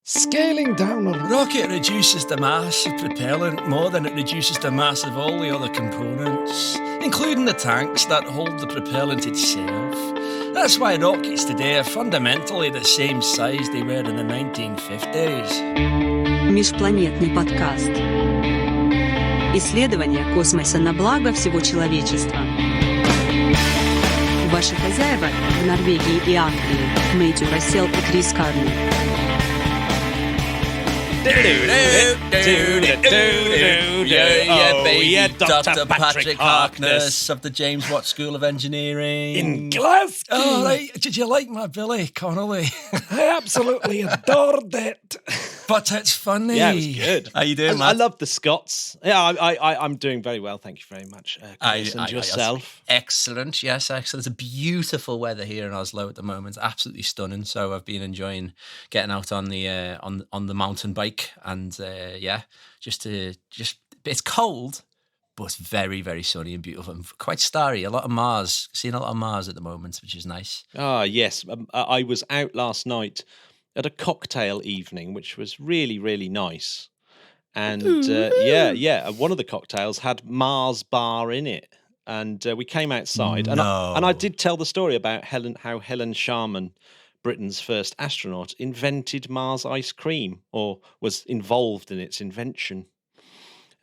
Scaling down a Rocket reduces the mass of propellant more than it reduces the mass of all the other components, including the tanks that hold the propellant itself. That's why rockets today are fundamentally the same size they were in the 1950s. Межпланетный подкаст. Исследование космоса на благо всего человечества. Ваши хозяева в Норвегии и Англии Мэтью Рассел и Крис Карни. Dr. Patrick Harkness of the James Watt School of Engineering in Glasgow. Oh, right. Did you like my Billy Connolly? I absolutely adored it. But it's funny. Yeah, it was good. How you doing, I Matt? love the Scots. Yeah, I'm doing very well. Thank you very much, Chris, and yourself. Excellent. Yes, excellent. It's a beautiful weather here in Oslo at the moment. Absolutely stunning. So I've been enjoying getting out on the on the mountain bike, and just it's cold, but it's very, very sunny and beautiful and quite starry. A lot of Mars. Seeing a lot of Mars at the moment, which is nice. Ah, yes. I was out last night at a cocktail evening, which was really, really nice. And one of the cocktails had Mars bar in it. And we came outside, and I did tell the story about how Helen Sharman, Britain's first astronaut, invented Mars ice cream, or was involved in its invention.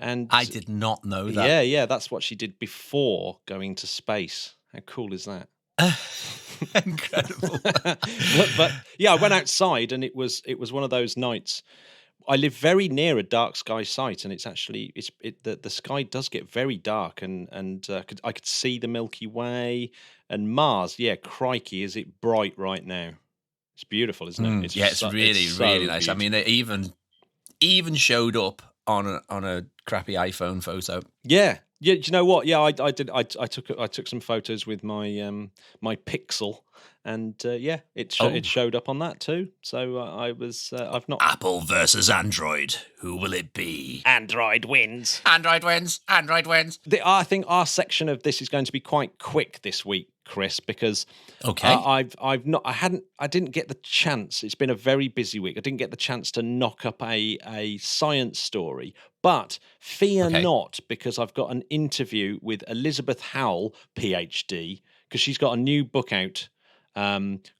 And I did not know that. Yeah, that's what she did before going to space. How cool is that? Incredible. but yeah, I went outside, and it was one of those nights. I live very near a dark sky site, and it's actually the sky does get very dark, and I could see the Milky Way and Mars. Yeah, crikey, is it bright right now? It's beautiful, isn't it? It's really nice. Beautiful. I mean, it even showed up on a crappy iPhone photo. Yeah. Yeah, do you know what? Yeah, I did. I took some photos with my my Pixel, and it showed up on that too. So I've not. Apple versus Android. Who will it be? Android wins. Android wins. Android wins. I think our section of this is going to be quite quick this week, Chris, because I didn't get the chance. It's been a very busy week. I didn't get the chance to knock up a science story. But fear not, because I've got an interview with Elizabeth Howell, PhD, because she's got a new book out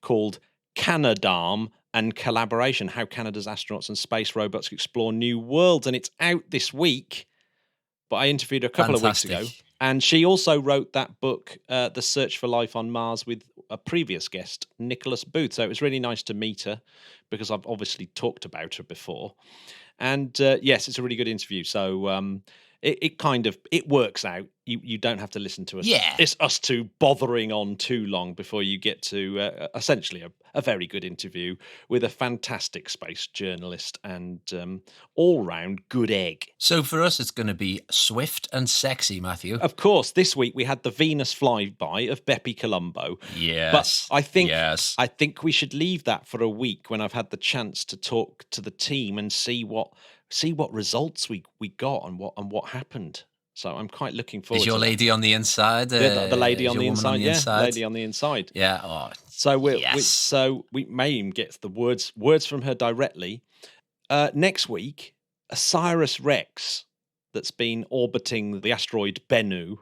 called Canadarm and Collaboration, How Canada's Astronauts and Space Robots Explore New Worlds. And it's out this week, but I interviewed her a couple of weeks ago. And she also wrote that book, The Search for Life on Mars, with a previous guest, Nicholas Booth. So it was really nice to meet her, because I've obviously talked about her before. And yes, it's a really good interview. So it works out. You don't have to listen to us. Yeah. It's us two bothering on too long before you get to essentially a very good interview with a fantastic space journalist and all-round good egg. So for us, it's going to be swift and sexy, Matthew. Of course, this week we had the Venus flyby of Bepi Colombo. Yes. But I think we should leave that for a week when I've had the chance to talk to the team and see what results we got and what happened. So I'm quite looking forward to your lady on the inside? The lady on the inside, lady on the inside. Yeah. Oh, so we may even get the words from her directly. Next week, OSIRIS-REx, that's been orbiting the asteroid Bennu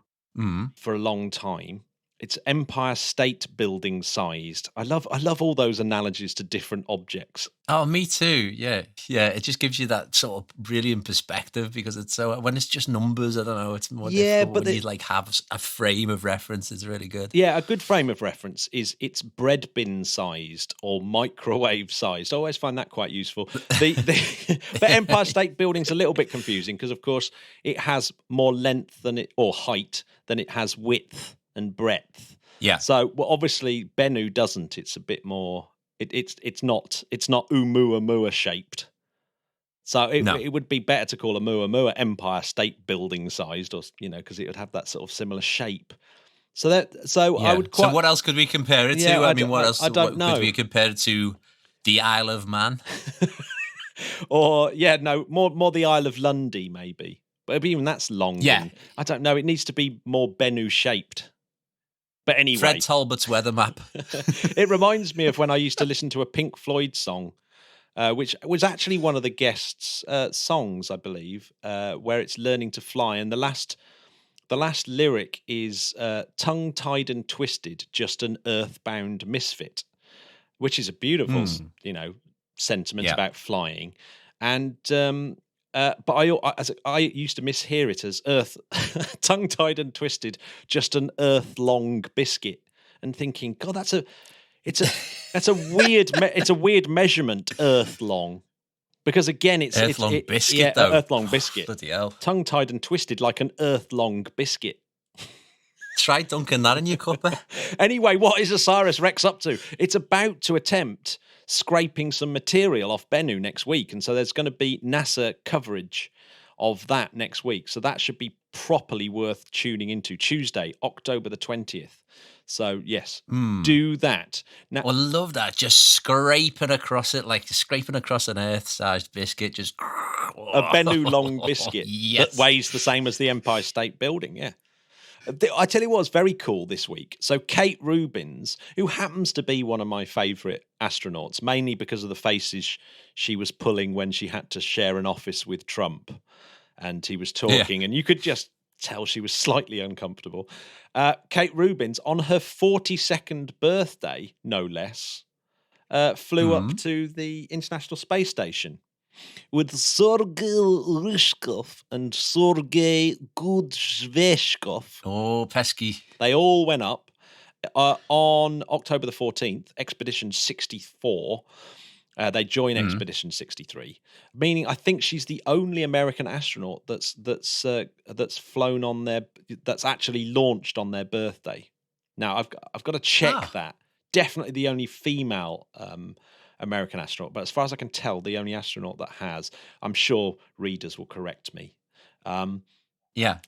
for a long time. It's Empire State Building sized. I love all those analogies to different objects. Oh, me too. Yeah. It just gives you that sort of brilliant perspective, because it's so, when it's just numbers, I don't know, it's more difficult. But when you like have a frame of reference, it's really good. Yeah, a good frame of reference is it's bread bin sized or microwave sized. I always find that quite useful. But Empire State Building's a little bit confusing, because of course it has more length or height than it has width and breadth. Yeah. So obviously Bennu doesn't. It's a bit more. It's not Oumuamua shaped. So it would be better to call Oumuamua Empire State Building sized, or because it would have that sort of similar shape. I would. So what else could we compare it to? Yeah, what else? I don't know. Could we compare it to? The Isle of Man, or more the Isle of Lundy maybe. But even that's long. Yeah. I don't know. It needs to be more Bennu shaped. But anyway, Fred Talbot's weather map. It reminds me of when I used to listen to a Pink Floyd song which was actually one of the guests' songs, I believe, where it's learning to fly. And the last lyric is tongue-tied and twisted, just an earthbound misfit, which is a beautiful, sentiment about flying. And but I used to mishear it as tongue-tied and twisted, just an earth-long biscuit, and thinking, God, that's a weird measurement, earth-long. Because again, it's earth-long biscuit, though. Earth-long biscuit. Bloody hell. Tongue-tied and twisted like an earth-long biscuit. Try dunking that in your cuppa. Anyway, what is Osiris Rex up to? It's about to attempt scraping some material off Bennu next week. And so there's going to be NASA coverage of that next week. So that should be properly worth tuning into. Tuesday, October the 20th. So, yes, do that. Now, I love that. Just scraping across it, like scraping across an Earth-sized biscuit. Just a Bennu long biscuit that weighs the same as the Empire State Building, yeah. I tell you what's very cool this week. So Kate Rubins, who happens to be one of my favourite astronauts, mainly because of the faces she was pulling when she had to share an office with Trump. And he was talking, and you could just tell she was slightly uncomfortable. Kate Rubins, on her 42nd birthday, no less, flew up to the International Space Station with Sergei Ryzhkov and Sergei Gudshveshkov. Oh, pesky. They all went up on October the 14th, Expedition 64. They join Expedition 63, meaning I think she's the only American astronaut that's flown on that's actually launched on their birthday. Now I've got to check that. Definitely the only female American astronaut, but as far as I can tell, the only astronaut that has. I'm sure readers will correct me.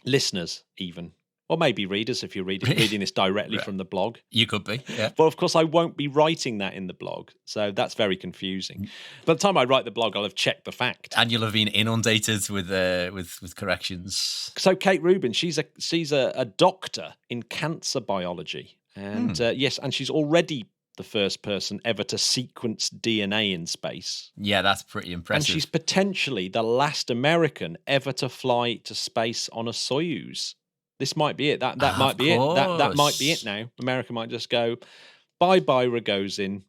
Listeners even. Or maybe readers if you're reading this directly from the blog. You could be, yeah. But of course, I won't be writing that in the blog, so that's very confusing. By the time I write the blog, I'll have checked the fact, and you'll have been inundated with corrections. So Kate Rubin, she's a doctor in cancer biology, and and she's already the first person ever to sequence DNA in space. Yeah, that's pretty impressive. And she's potentially the last American ever to fly to space on a Soyuz. This might be it. That might be it. That might be it now. America might just go, bye-bye, Rogozin.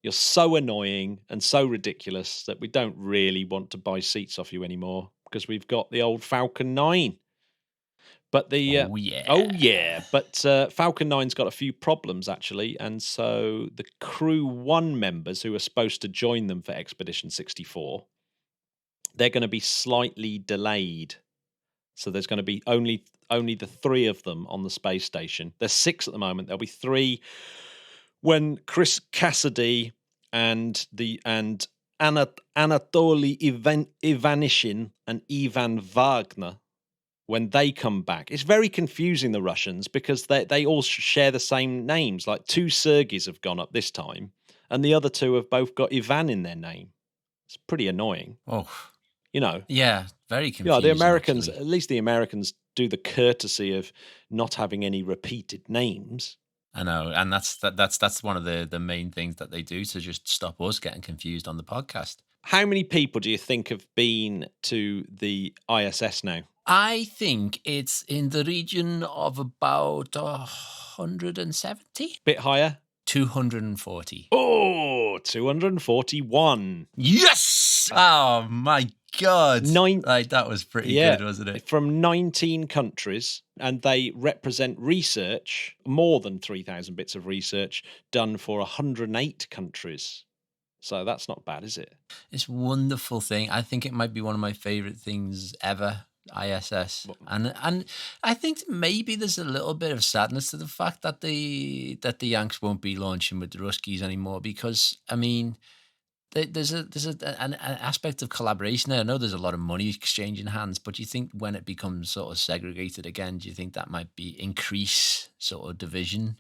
You're so annoying and so ridiculous that we don't really want to buy seats off you anymore because we've got the old Falcon 9. But But Falcon 9's got a few problems, actually. And so the Crew 1 members who are supposed to join them for Expedition 64, they're going to be slightly delayed. So there's going to be only the 3 of them on the space station. There's 6 at the moment. There'll be 3 when Chris Cassidy and Anatoly Ivanishin and Ivan Wagner, when they come back. It's very confusing, the Russians, because they all share the same names. Like 2 Sergeys have gone up this time, and the other 2 have both got Ivan in their name. It's pretty annoying. Oh, Yeah, very confusing. Yeah, the Americans, actually. At least the Americans do the courtesy of not having any repeated names. I know, and that's one of the main things that they do to just stop us getting confused on the podcast. How many people do you think have been to the ISS now? I think it's in the region of about 170. Bit higher? 240. Oh, 241. Yes! Oh, my God. That was pretty good, wasn't it? From 19 countries, and they represent research, more than 3,000 bits of research done for 108 countries. So that's not bad, is it? It's a wonderful thing. I think it might be one of my favourite things ever. ISS, and I think maybe there's a little bit of sadness to the fact that the Yanks won't be launching with the Ruskies anymore, because I mean there's an aspect of collaboration there. I know there's a lot of money exchanging hands, but do you think when it becomes sort of segregated again, do you think that might be increase sort of division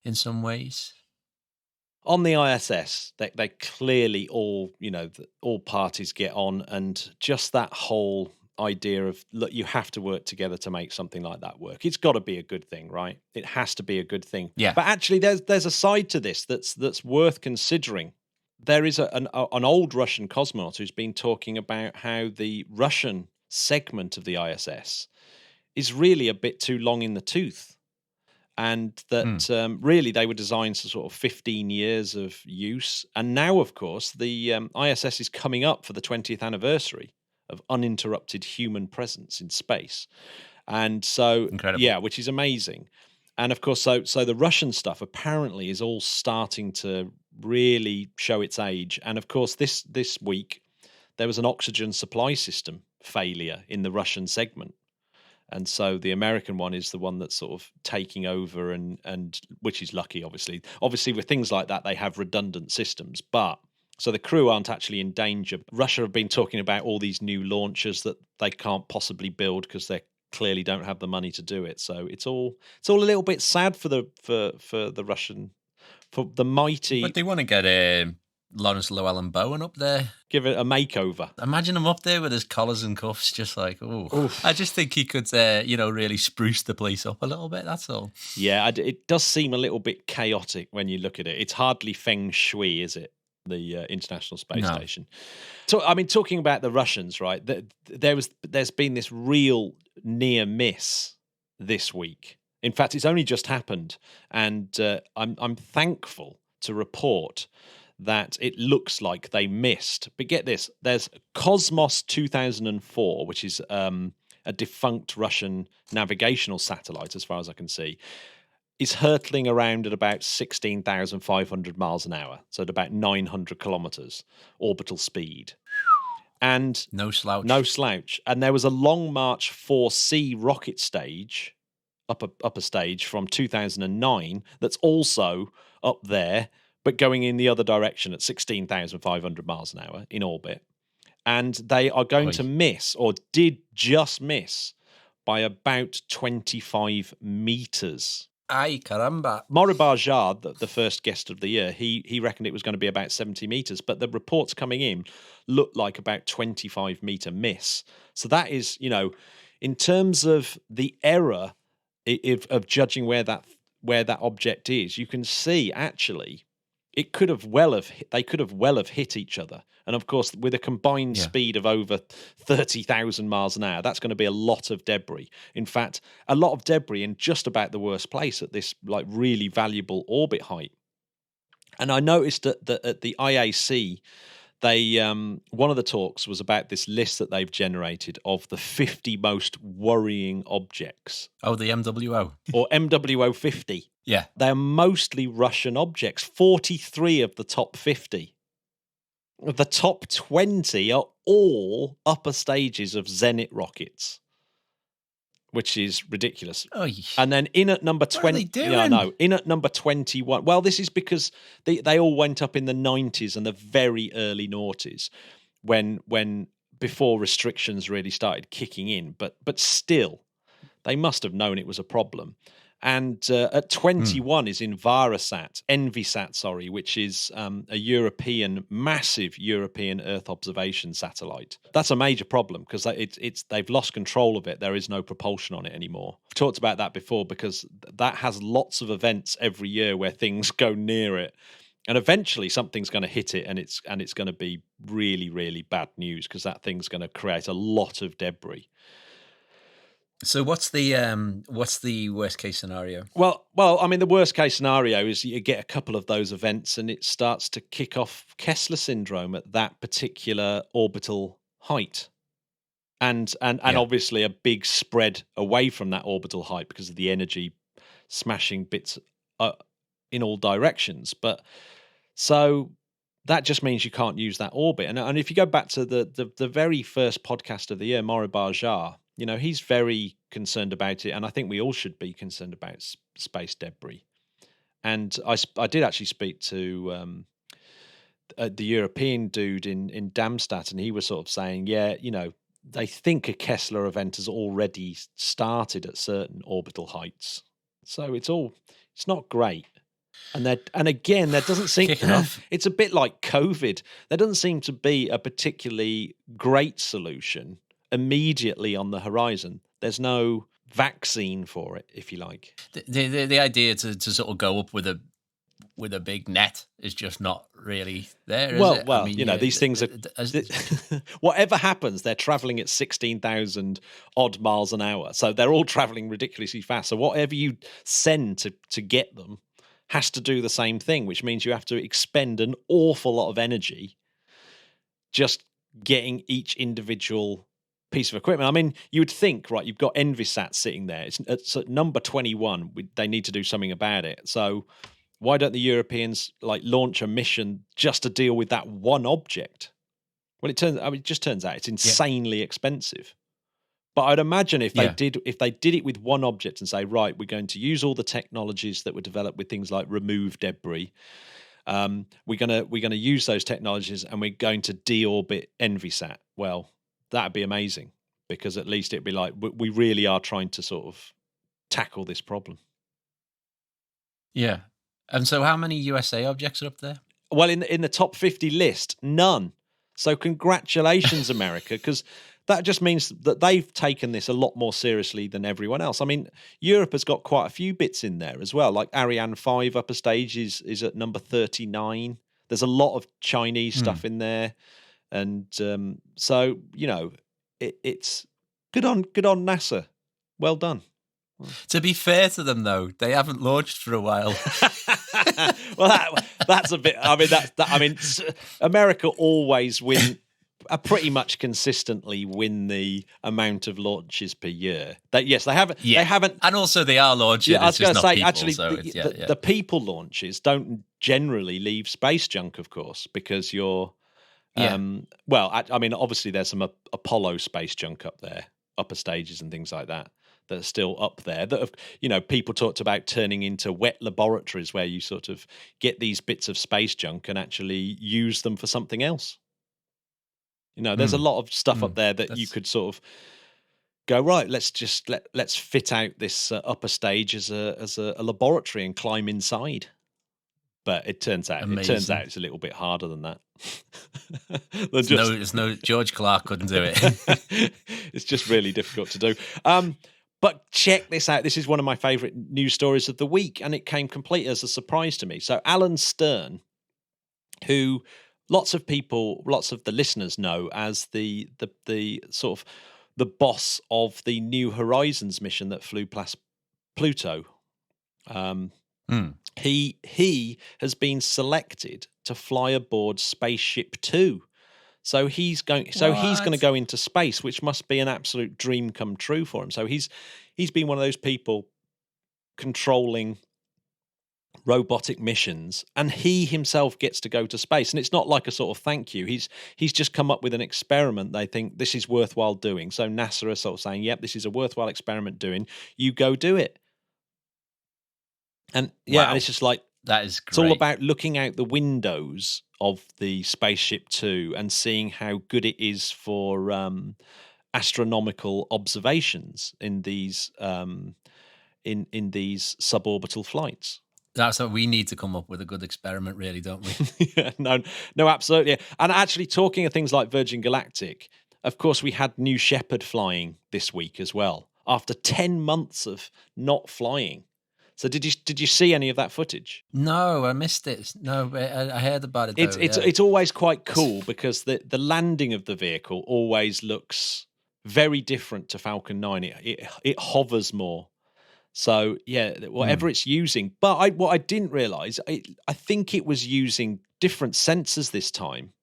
in some ways? On the ISS, they clearly all parties get on, and just that whole idea of, look, you have to work together to make something like that work. It's got to be a good thing, right? It has to be a good thing. Yeah. But actually, there's a side to this that's worth considering. there is an old Russian cosmonaut who's been talking about how the Russian segment of the ISS is really a bit too long in the tooth, and that really they were designed for sort of 15 years of use. And now, of course, the ISS is coming up for the 20th anniversary of uninterrupted human presence in space. And so, Incredible. yeah, which is amazing. And of course, so the Russian stuff apparently is all starting to really show its age. And of course, this week there was an oxygen supply system failure in the Russian segment, and so the American one is the one that's sort of taking over, and which is lucky, obviously. Obviously, with things like that, they have redundant systems, but so the crew aren't actually in danger. Russia have been talking about all these new launchers that they can't possibly build because they clearly don't have the money to do it. So it's all a little bit sad for the Russian, for the mighty. But they want to get Lawrence Llewellyn Bowen up there. Give it a makeover. Imagine him up there with his collars and cuffs, just like, oh. I just think he could, really spruce the place up a little bit, that's all. Yeah, it does seem a little bit chaotic when you look at it. It's hardly feng shui, is it? The International Space Station. So, I mean, talking about the Russians, right? There's been this real near miss this week. In fact, it's only just happened, and I'm thankful to report that it looks like they missed. But get this: there's Cosmos 2004, which is a defunct Russian navigational satellite, as far as I can see, is hurtling around at about 16,500 miles an hour, so at about 900 kilometers orbital speed. And no slouch. No slouch. And there was a Long March 4C rocket stage, upper stage from 2009, that's also up there, but going in the other direction at 16,500 miles an hour in orbit. And they are going to miss, or did just miss, by about 25 meters. Ay, caramba. Roberta Bonder, the first guest of the year, he reckoned it was going to be about 70 meters, but the reports coming in looked like about 25 meter miss. So that is, in terms of the error of judging where that object is, you can see actually they could have well have hit each other. And of course, with a combined speed of over 30,000 miles an hour, that's going to be a lot of debris. In fact, a lot of debris in just about the worst place at this like really valuable orbit height. And I noticed that at the IAC, they one of the talks was about this list that they've generated of the 50 most worrying objects. Oh, the MWO. Or MWO 50. Yeah. They're mostly Russian objects. 43 of the top 50. The top 20 are all upper stages of Zenit rockets, which is ridiculous. Oh, and then in at number 20, what are they doing? Yeah, no, in at number 21. Well, this is because they all went up in the 90s and the very early noughties, when before restrictions really started kicking in. But still, they must have known it was a problem. And at 21 is Envisat, which is a massive European Earth observation satellite. That's a major problem because they've lost control of it. There is no propulsion on it anymore. I've talked about that before because that has lots of events every year where things go near it. And eventually something's going to hit it, and it's going to be really, really bad news because that thing's going to create a lot of debris. So what's the worst case scenario? Well, I mean, the worst case scenario is you get a couple of those events and it starts to kick off Kessler syndrome at that particular orbital height. And obviously a big spread away from that orbital height because of the energy smashing bits in all directions. But so that just means you can't use that orbit. And if you go back to the very first podcast of the year, Roberta Bonder, he's very concerned about it, and I think we all should be concerned about space debris. And I did actually speak to the European dude in Darmstadt, and he was sort of saying, they think a Kessler event has already started at certain orbital heights. So it's not great. And again, there doesn't seem it's a bit like COVID. There doesn't seem to be a particularly great solution immediately on the horizon. There's no vaccine for it, if you like. The idea to sort of go up with with a big net is just not really there, is Well, it? well, these things are. Whatever happens, they're traveling at 16,000 odd miles an hour, so they're all traveling ridiculously fast. So whatever you send to get them has to do the same thing, which means you have to expend an awful lot of energy just getting each individual piece of equipment. I mean, you would think, right, you've got Envisat sitting there. It's at number 21. They need to do something about it. So why don't the Europeans launch a mission just to deal with that one object? Well, it just turns out it's insanely expensive. But I'd imagine if they did it with one object and say, right, we're going to use all the technologies that were developed with things like remove debris. We're gonna use those technologies and we're going to deorbit Envisat. Well, that'd be amazing, because at least it'd be like we really are trying to sort of tackle this problem. Yeah. And so how many USA objects are up there? Well, in the top 50 list, none. So congratulations, America, because that just means that they've taken this a lot more seriously than everyone else. I mean, Europe has got quite a few bits in there as well. Like Ariane 5 upper stage is at number 39. There's a lot of Chinese stuff in there. And so, it's good on NASA. Well done. To be fair to them, though, they haven't launched for a while. Well, that's a bit. I mean, America always pretty much consistently win the amount of launches per year. They haven't. Yeah. They haven't, and also they are launching. Yeah, I was going to say, people, actually, so the people launches don't generally leave space junk, of course, because you're. Well, I mean, obviously, there's some Apollo space junk up there, upper stages and things like that are still up there. That have, people talked about turning into wet laboratories where you sort of get these bits of space junk and actually use them for something else. There's a lot of stuff up there that you could sort of go, right, let's fit out this upper stage as a laboratory and climb inside. But it turns out it's a little bit harder than that. There's no George Clark couldn't do it. It's just really difficult to do. But check this out. This is one of my favourite news stories of the week, and it came completely as a surprise to me. So Alan Stern, who lots of the listeners know as the sort of the boss of the New Horizons mission that flew past Pluto. He has been selected to fly aboard Spaceship Two. So he's going to go into space, which must be an absolute dream come true for him. So he's been one of those people controlling robotic missions, and he himself gets to go to space. And it's not like a sort of thank you. He's just come up with an experiment. They think this is worthwhile doing. So NASA are sort of saying, yep, this is a worthwhile experiment doing. You go do it. And and it's just like, that is great. It's all about looking out the windows of the Spaceship Two and seeing how good it is for astronomical observations in these in these suborbital flights. That's what we need to come up with, a good experiment, really, don't we? Yeah, no, absolutely. And actually, talking of things like Virgin Galactic, of course, we had New Shepard flying this week as well, after 10 months of not flying. So did you see any of that footage? No, I missed it. No, I heard about it. It's always quite cool because the landing of the vehicle always looks very different to Falcon 9. It hovers more. So whatever it's using. But what I didn't realise, I think it was using different sensors this time,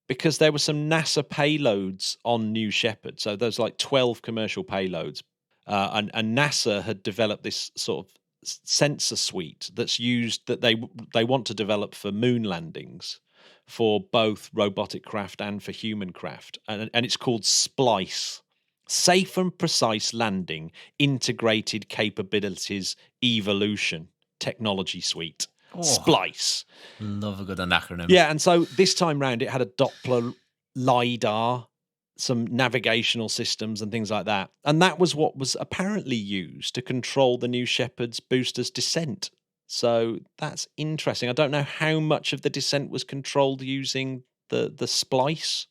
because there were some NASA payloads on New Shepard. So there's like 12 commercial payloads, and NASA had developed this sort of sensor suite that's used, that they want to develop for moon landings, for both robotic craft and for human craft, and it's called SPLICE, Safe and Precise Landing Integrated Capabilities Evolution Technology Suite. SPLICE. Love a good acronym. Yeah, and so this time round it had a Doppler LiDAR, some navigational systems and things like that. And that was what was apparently used to control the New Shepard's booster's descent. So that's interesting. I don't know how much of the descent was controlled using the splice,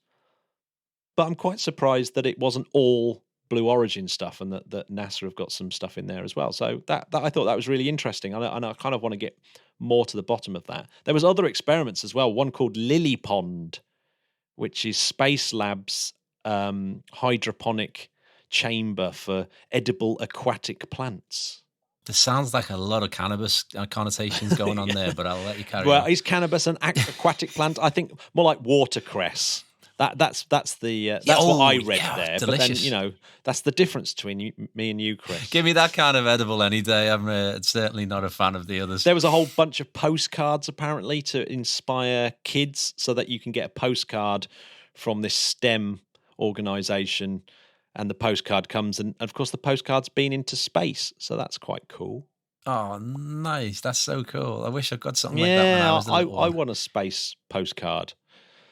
but I'm quite surprised that it wasn't all Blue Origin stuff, and that NASA have got some stuff in there as well. So that I thought that was really interesting, and I kind of want to get more to the bottom of that. There was other experiments as well. One called Lily Pond, which is Space Lab's hydroponic chamber for edible aquatic plants. There sounds like a lot of cannabis connotations going on there, but I'll let you carry on. Well, is cannabis an aquatic plant? I think more like watercress. That's what I read there. Delicious. But then, that's the difference between me and you, Chris. Give me that kind of edible any day. I'm certainly not a fan of the others. There was a whole bunch of postcards apparently to inspire kids, so that you can get a postcard from this STEM organisation, and the postcard comes, and of course the postcard's been into space, so that's quite cool. Oh, nice! That's so cool. I wish I got something like that when I was a little one. I want a space postcard.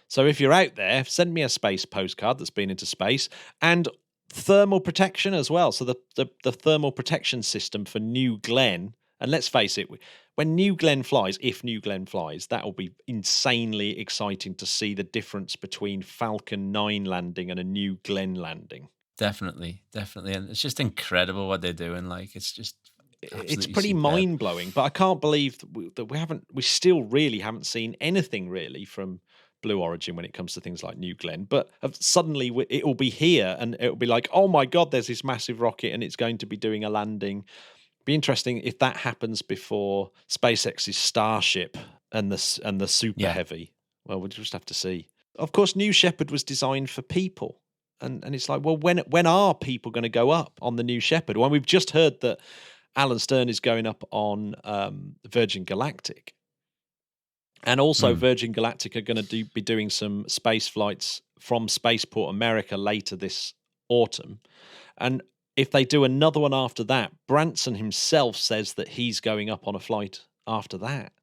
So if you're out there, send me a space postcard that's been into space, and thermal protection as well. So the thermal protection system for New Glenn, and let's face it, when New Glenn flies, if New Glenn flies, that will be insanely exciting to see the difference between Falcon 9 landing and a New Glenn landing. Definitely. And it's just incredible what they're doing. Like, it's just it's pretty mind blowing. But I can't believe that we still really haven't seen anything really from Blue Origin when it comes to things like New Glenn. But suddenly it will be here, and it will be like, oh my God, there's this massive rocket, and it's going to be doing a landing. Be interesting if that happens before SpaceX's Starship and the Super Heavy. Well, we'll just have to see. Of course, New Shepard was designed for people. And it's like, well, when are people going to go up on the New Shepard? Well, we've just heard that Alan Stern is going up on Virgin Galactic. And also Virgin Galactic are going to be doing some space flights from Spaceport America later this autumn. And if they do another one after that, Branson himself says that he's going up on a flight after that.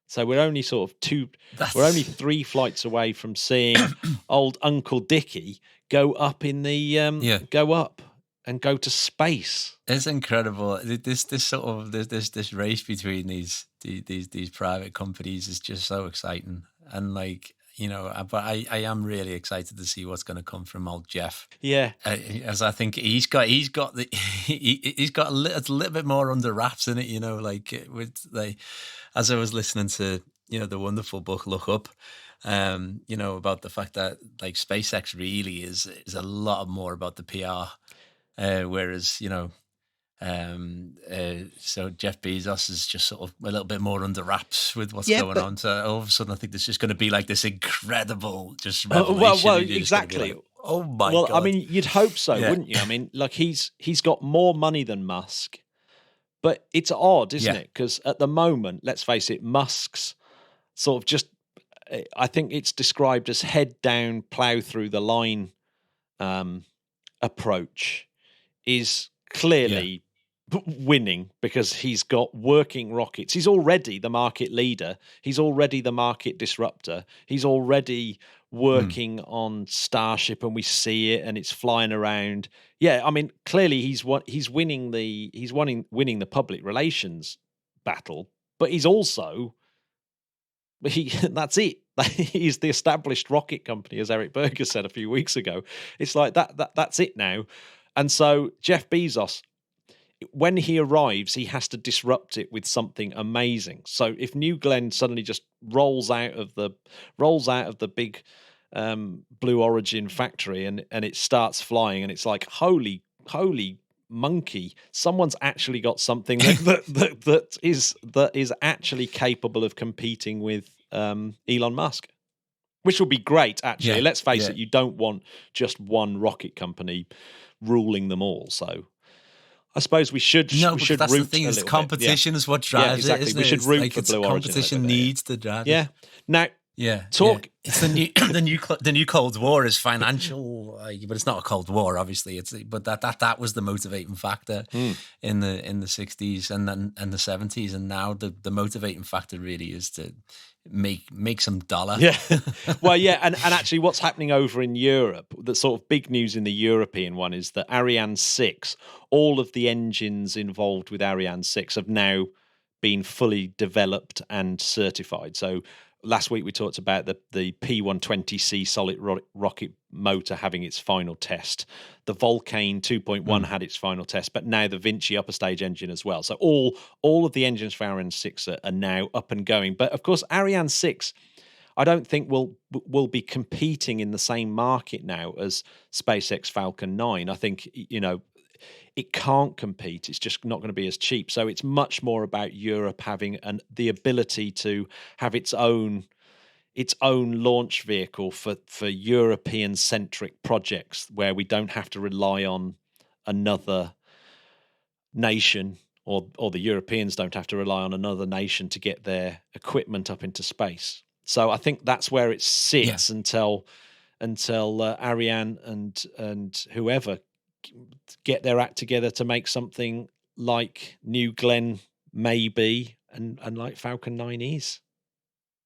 So we're only sort of we're only 3 flights away from seeing old Uncle Dickie go up in the go up and go to space. It's incredible. This sort of this race between these private companies is just so exciting. And like, but I am really excited to see what's going to come from old Jeff. Yeah, as I think he's got a little bit more under wraps in it. As I was listening to the wonderful book Look Up, about the fact that like SpaceX really is a lot more about the PR, whereas so Jeff Bezos is just sort of a little bit more under wraps with what's going on. So all of a sudden, I think there's just going to be like this incredible just revelation. Well, exactly. Like, oh my God! Well, I mean, you'd hope so, wouldn't you? I mean, like he's got more money than Musk, but it's odd, isn't it? Because at the moment, let's face it, Musk's sort of just, I think it's described as head down, plow through the line approach is clearly winning because he's got working rockets. He's already the market leader. He's already the market disruptor. He's already working on Starship, and we see it, and it's flying around. Yeah, I mean, clearly he's winning the public relations battle, but he's also that's it. He's the established rocket company, as Eric Berger said a few weeks ago. It's like that's it now. And so Jeff Bezos, when he arrives, he has to disrupt it with something amazing. So if New Glenn suddenly just rolls out of the big Blue Origin factory and it starts flying, and it's like holy monkey, someone's actually got something that is actually capable of competing with Elon Musk, which would be great. Actually, let's face it, you don't want just one rocket company ruling them all. So I suppose we should root the thing. Is competition is what drives it, isn't it? We should root for Blue Origin. Competition needs to drive it. Now, it's the new Cold War is financial, but it's not a Cold War, obviously. But that was the motivating factor in the 60s and the 70s, and now the motivating factor really is to make some dollar. Yeah, well, and actually, what's happening over in Europe? The sort of big news in the European one is that Ariane 6, all of the engines involved with Ariane 6 have now been fully developed and certified. So last week we talked about the P120C solid rocket motor having its final test. The Vulcane 2.1 had its final test, but now the Vinci upper stage engine as well. So all of the engines for Ariane 6 are now up and going. But of course, Ariane 6, I don't think will be competing in the same market now as SpaceX Falcon 9. I think, it can't compete. It's just not going to be as cheap. So it's much more about Europe having the ability to have its own launch vehicle for European-centric projects where we don't have to rely on another nation, or the Europeans don't have to rely on another nation to get their equipment up into space. So I think that's where it sits until Ariane and whoever get their act together to make something like New Glenn maybe and like Falcon 9 is.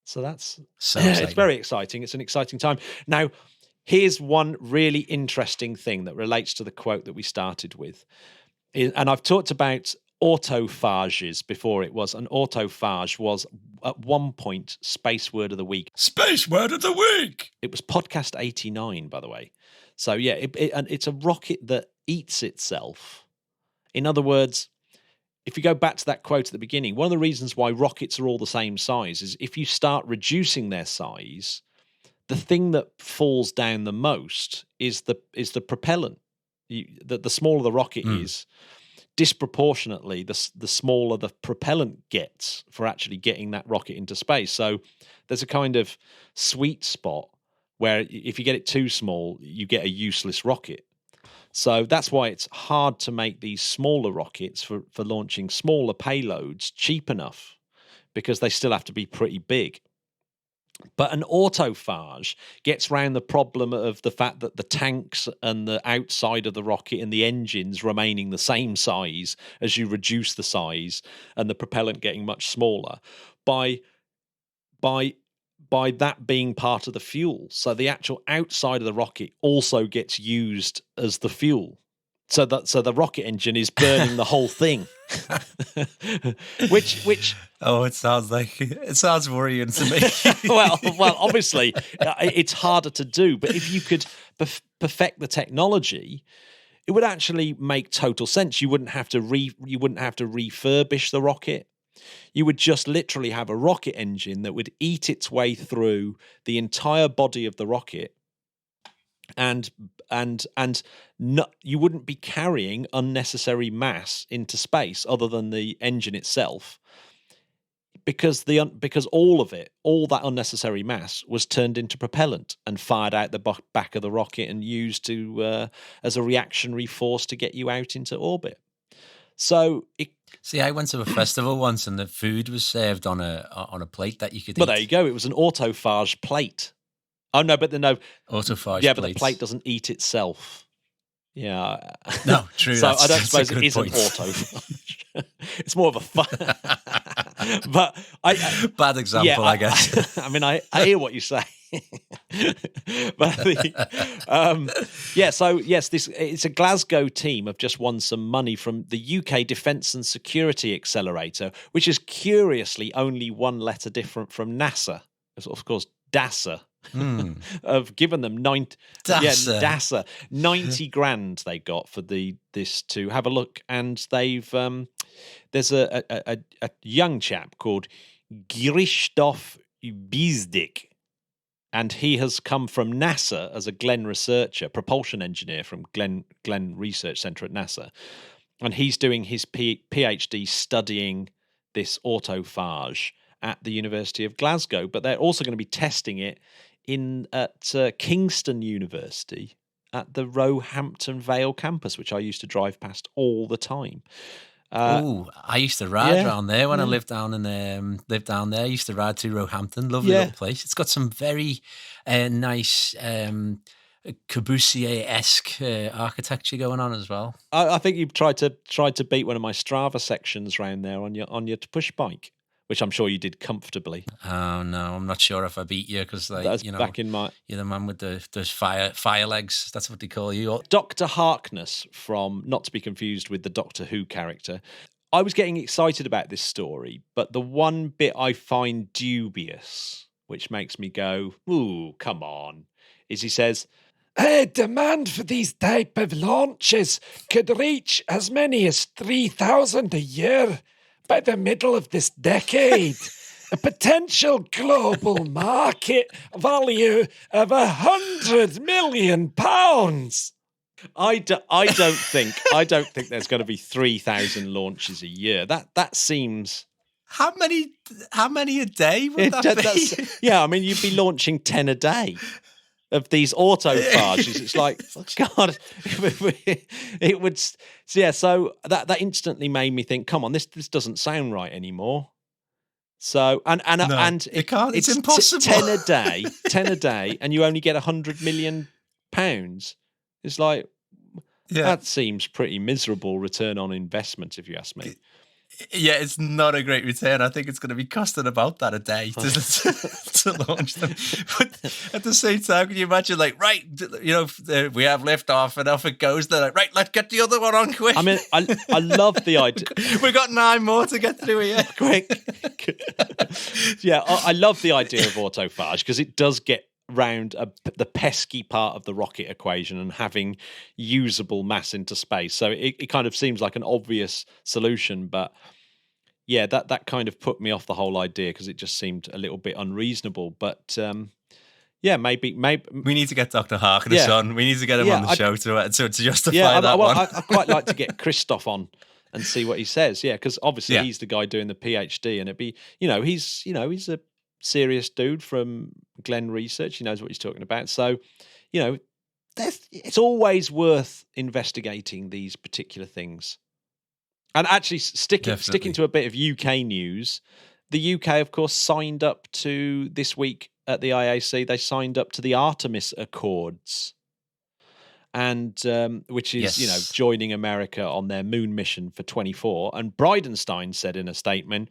So that's it's very exciting. It's an exciting time. Now, here's one really interesting thing that relates to the quote that we started with. And I've talked about autophages before. An autophage was at one point Space Word of the Week. Space Word of the Week! It was podcast 89, by the way. So yeah, it's a rocket that eats itself. In other words, if you go back to that quote at the beginning, one of the reasons why rockets are all the same size is if you start reducing their size, the thing that falls down the most is the propellant. The smaller the rocket is, disproportionately, the smaller the propellant gets for actually getting that rocket into space. So there's a kind of sweet spot where if you get it too small, you get a useless rocket. So that's why it's hard to make these smaller rockets for launching smaller payloads cheap enough, because they still have to be pretty big. But an autophage gets around the problem of the fact that the tanks and the outside of the rocket and the engines remaining the same size as you reduce the size, and the propellant getting much smaller by that being part of the fuel. So the actual outside of the rocket also gets used as the fuel. So the rocket engine is burning the whole thing. which it sounds worrying to me. well, obviously it's harder to do, but if you could perfect the technology, it would actually make total sense. You wouldn't have to refurbish the rocket. You would just literally have a rocket engine that would eat its way through the entire body of the rocket, and you wouldn't be carrying unnecessary mass into space other than the engine itself, because all that unnecessary mass was turned into propellant and fired out the back of the rocket and used as a reactionary force to get you out into orbit. So See, I went to a festival once and the food was served on a plate that you could eat. Well, there you go. It was an autophage plate. Oh, no, but autophage. Yeah, but the plate doesn't eat itself. Yeah. No, true. So I don't suppose it is an autophage. It's more of a fun. But bad example, I guess. I mean, I hear what you say. But so yes, it's a Glasgow team have just won some money from the UK Defence and Security Accelerator, which is curiously only one letter different from NASA. Of course, DASA. Have given them DASA 90 grand they got for this to have a look, and they've there's a young chap called Krzysztof Bizdik, and he has come from NASA as a Glenn researcher, propulsion engineer from Glenn Research Centre at NASA, and he's doing his PhD studying this autophage at the University of Glasgow, but they're also going to be testing it at Kingston University at the Roehampton Vale campus, which I used to drive past all the time. I used to ride around there when I lived down there. I used to ride to Roehampton. Lovely little place. It's got some very nice Corbusier-esque architecture going on as well. I think you've tried to beat one of my Strava sections round there on your push bike, which I'm sure you did comfortably. Oh no, I'm not sure if I beat you because back in my... you're the man with those fire legs. That's what they call you. Dr. Harkness from, not to be confused with the Doctor Who character. I was getting excited about this story, but the one bit I find dubious which makes me go, ooh, come on, is he says, Demand for these type of launches could reach as many as 3,000 a year by the middle of this decade. A potential global market value of £100 million. I don't think there's going to be 3,000 launches a year. That seems. How many a day would that be? Yeah, I mean, you'd be launching 10 a day of these autophages. It's like, God, it would. Yeah, so that instantly made me think, come on, this doesn't sound right anymore. So and it can't. It's impossible. 10 a day, and you only get £100 million. It's like, that seems pretty miserable return on investment, if you ask me. Yeah, it's not a great return. I think it's going to be costing about that a day to launch them. But at the same time, can you imagine, like, right, we have liftoff and off it goes. They're like, right, let's get the other one on quick. I mean, I love the idea. We've got 9 more to get through here. Quick. Yeah, I love the idea of autophage because it does get round the pesky part of the rocket equation and having usable mass into space. So it kind of seems like an obvious solution, but yeah, that kind of put me off the whole idea because it just seemed a little bit unreasonable. But yeah, maybe we need to get Dr. Harkness on. We need to get him on the show to justify that one. I'd quite like to get Christoph on and see what he says. Yeah, because obviously he's the guy doing the PhD, and it'd be he's a serious dude from Glenn Research. He knows what he's talking about. So, it's always worth investigating these particular things. And actually, sticking to a bit of UK news, the UK, of course, signed up to this week at the IAC. They signed up to the Artemis Accords, and which is joining America on their moon mission for 24. And Bridenstine said in a statement,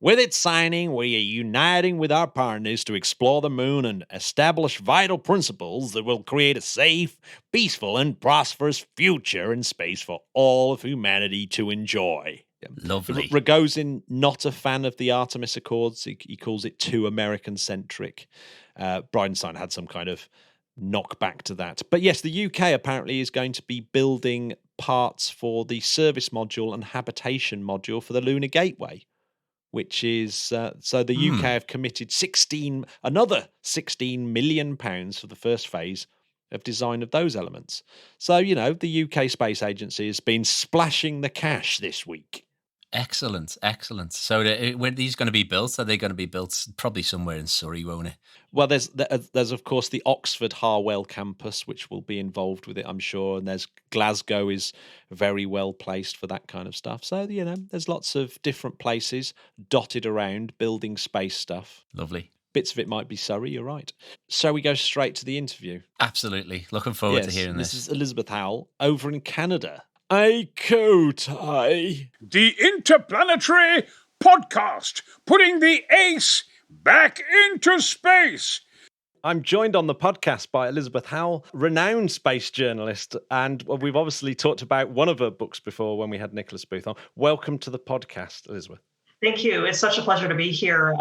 "With its signing, we are uniting with our partners to explore the moon and establish vital principles that will create a safe, peaceful, and prosperous future in space for all of humanity to enjoy." Lovely. Rogozin, not a fan of the Artemis Accords. He calls it too American-centric. Bridenstine had some kind of knockback to that. But yes, the UK apparently is going to be building parts for the service module and habitation module for the Lunar Gateway, which is so the UK have committed another £16 million for the first phase of design of those elements. So, the UK Space Agency has been splashing the cash this week. Excellent. So when are these going to be built? Are they going to be built probably somewhere in Surrey, won't it? Well, there's of course the Oxford Harwell campus, which will be involved with it, I'm sure. And there's Glasgow is very well placed for that kind of stuff. So, there's lots of different places dotted around building space stuff. Lovely. Bits of it might be Surrey, you're right. So we go straight to the interview. Absolutely. Looking forward to hearing this. This is Elizabeth Howell over in Canada. A Kotai. The Interplanetary podcast, putting the ace back into space. I'm joined on the podcast by Elizabeth Howell, renowned space journalist, and we've obviously talked about one of her books before when we had Nicholas Booth on. Welcome to the podcast, Elizabeth. Thank you. It's such a pleasure to be here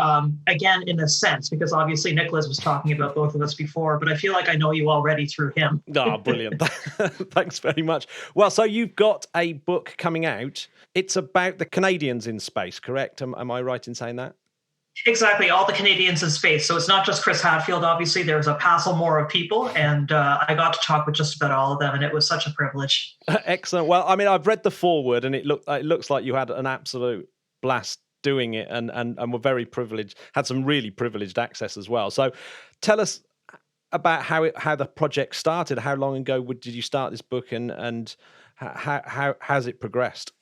again, in a sense, because obviously Nicholas was talking about both of us before, but I feel like I know you already through him. Oh, brilliant. Thanks very much. Well, so you've got a book coming out. It's about the Canadians in space, correct? Am I right in saying that? Exactly. All the Canadians in space. So it's not just Chris Hadfield. Obviously, there's a passel more of people, and I got to talk with just about all of them, and it was such a privilege. Excellent. Well, I mean, I've read the foreword, and it looks like you had an absolute blast doing it and were very privileged, had some really privileged access as well. So tell us about how the project started. How long ago did you start this book, and how has it progressed?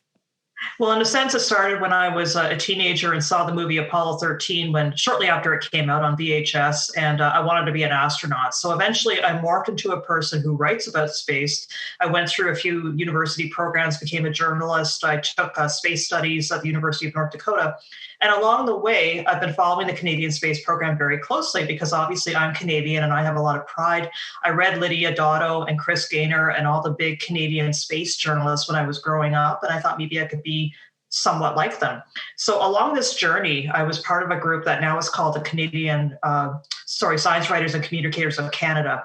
Well, in a sense, it started when I was a teenager and saw the movie Apollo 13 shortly after it came out on VHS, and I wanted to be an astronaut. So eventually I morphed into a person who writes about space. I went through a few university programs, became a journalist. I took space studies at the University of North Dakota. And along the way, I've been following the Canadian space program very closely because obviously I'm Canadian and I have a lot of pride. I read Lydia Dotto and Chris Gaynor and all the big Canadian space journalists when I was growing up. And I thought maybe I could be somewhat like them. So along this journey, I was part of a group that now is called the Science Writers and Communicators of Canada.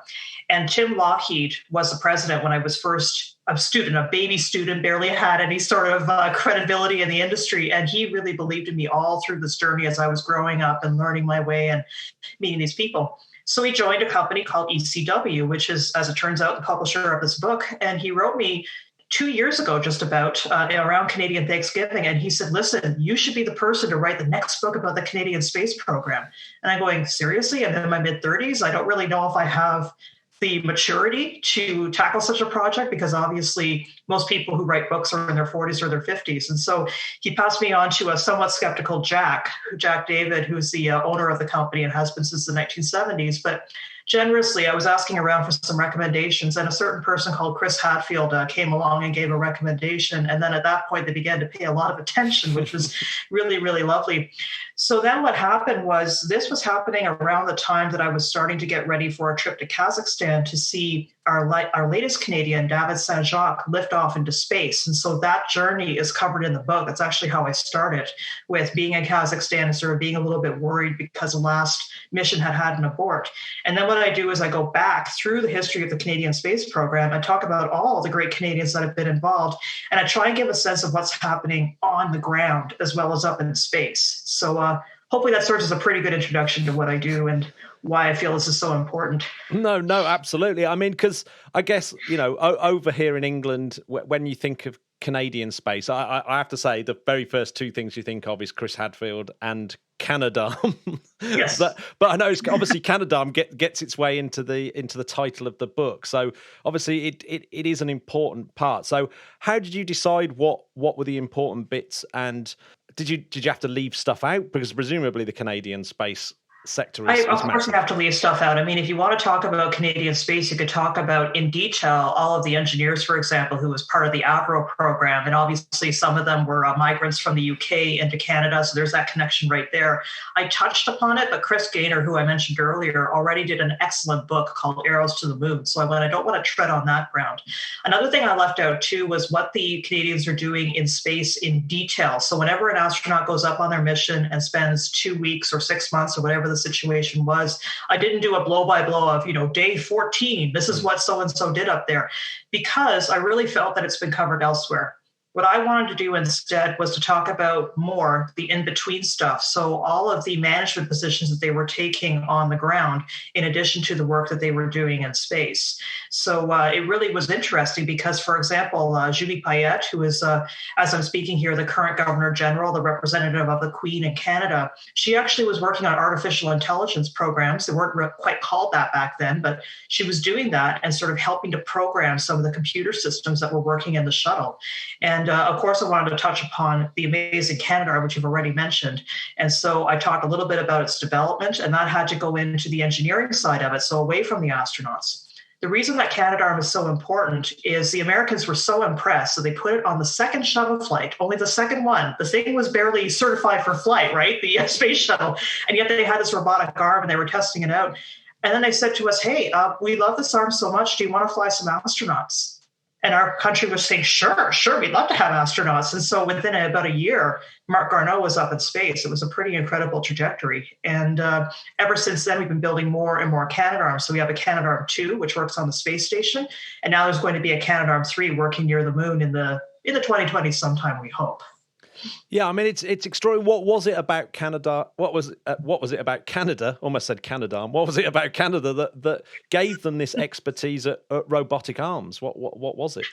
And Tim Lougheed was the president when I was first a baby student, barely had any sort of credibility in the industry. And he really believed in me all through this journey as I was growing up and learning my way and meeting these people. So he joined a company called ECW, which is, as it turns out, the publisher of this book. And he wrote me 2 years ago, just about around Canadian Thanksgiving. And he said, listen, you should be the person to write the next book about the Canadian space program. And I'm going, seriously? I'm in my mid-30s. I don't really know if I have the maturity to tackle such a project, because obviously most people who write books are in their 40s or their 50s. And so he passed me on to a somewhat skeptical Jack David, who's the owner of the company and has been since the 1970s. But generously, I was asking around for some recommendations, and a certain person called Chris Hadfield came along and gave a recommendation. And then at that point, they began to pay a lot of attention, which was really, really lovely. So then what happened was, this was happening around the time that I was starting to get ready for a trip to Kazakhstan to see our latest Canadian, David Saint-Jacques, lift off into space. And so that journey is covered in the book. That's actually how I started, with being in Kazakhstan and sort of being a little bit worried because the last mission had an abort. And then what I do is I go back through the history of the Canadian space program and talk about all the great Canadians that have been involved. And I try and give a sense of what's happening on the ground as well as up in space. So hopefully that serves as a pretty good introduction to what I do and why I feel this is so important. No, absolutely. I mean, because I guess, over here in England, when you think of Canadian space, I have to say the very first two things you think of is Chris Hadfield and Canadarm. Yes. but I know obviously Canadarm gets its way into the title of the book. So obviously it is an important part. So how did you decide what were the important bits, and did you have to leave stuff out? Because presumably the Canadian space sector is of course, massive. you have to leave stuff out. I mean, if you want to talk about Canadian space, you could talk about in detail all of the engineers, for example, who was part of the Avro program. And obviously, some of them were migrants from the UK into Canada. So there's that connection right there. I touched upon it, but Chris Gaynor, who I mentioned earlier, already did an excellent book called Arrows to the Moon. So I don't want to tread on that ground. Another thing I left out, too, was what the Canadians are doing in space in detail. So whenever an astronaut goes up on their mission and spends 2 weeks or 6 months or whatever the situation was, I didn't do a blow-by-blow of, day 14, this is what so-and-so did up there, because I really felt that it's been covered elsewhere. What I wanted to do instead was to talk about more the in-between stuff. So all of the management positions that they were taking on the ground, in addition to the work that they were doing in space. So it really was interesting because, for example, Julie Payette, who is, as I'm speaking here, the current Governor General, the representative of the Queen in Canada, she actually was working on artificial intelligence programs. They weren't quite called that back then, but she was doing that and sort of helping to program some of the computer systems that were working in the shuttle. And of course, I wanted to touch upon the amazing Canadarm, which you've already mentioned. And so I talked a little bit about its development, and that had to go into the engineering side of it, so away from the astronauts. The reason that Canadarm is so important is the Americans were so impressed, so they put it on the second shuttle flight, only the second one. The thing was barely certified for flight, right? The space shuttle. And yet they had this robotic arm and they were testing it out. And then they said to us, hey, we love this arm so much. Do you want to fly some astronauts? And our country was saying, sure, we'd love to have astronauts. And so within about a year, Marc Garneau was up in space. It was a pretty incredible trajectory. And ever since then, we've been building more and more Canadarms. So we have a Canadarm2, which works on the space station. And now there's going to be a Canadarm3 working near the moon in the 2020s sometime, we hope. Yeah, I mean it's extraordinary. What was it about Canada? What was it about Canada? Almost said Canadarm. What was it about Canada that gave them this expertise at robotic arms? What was it?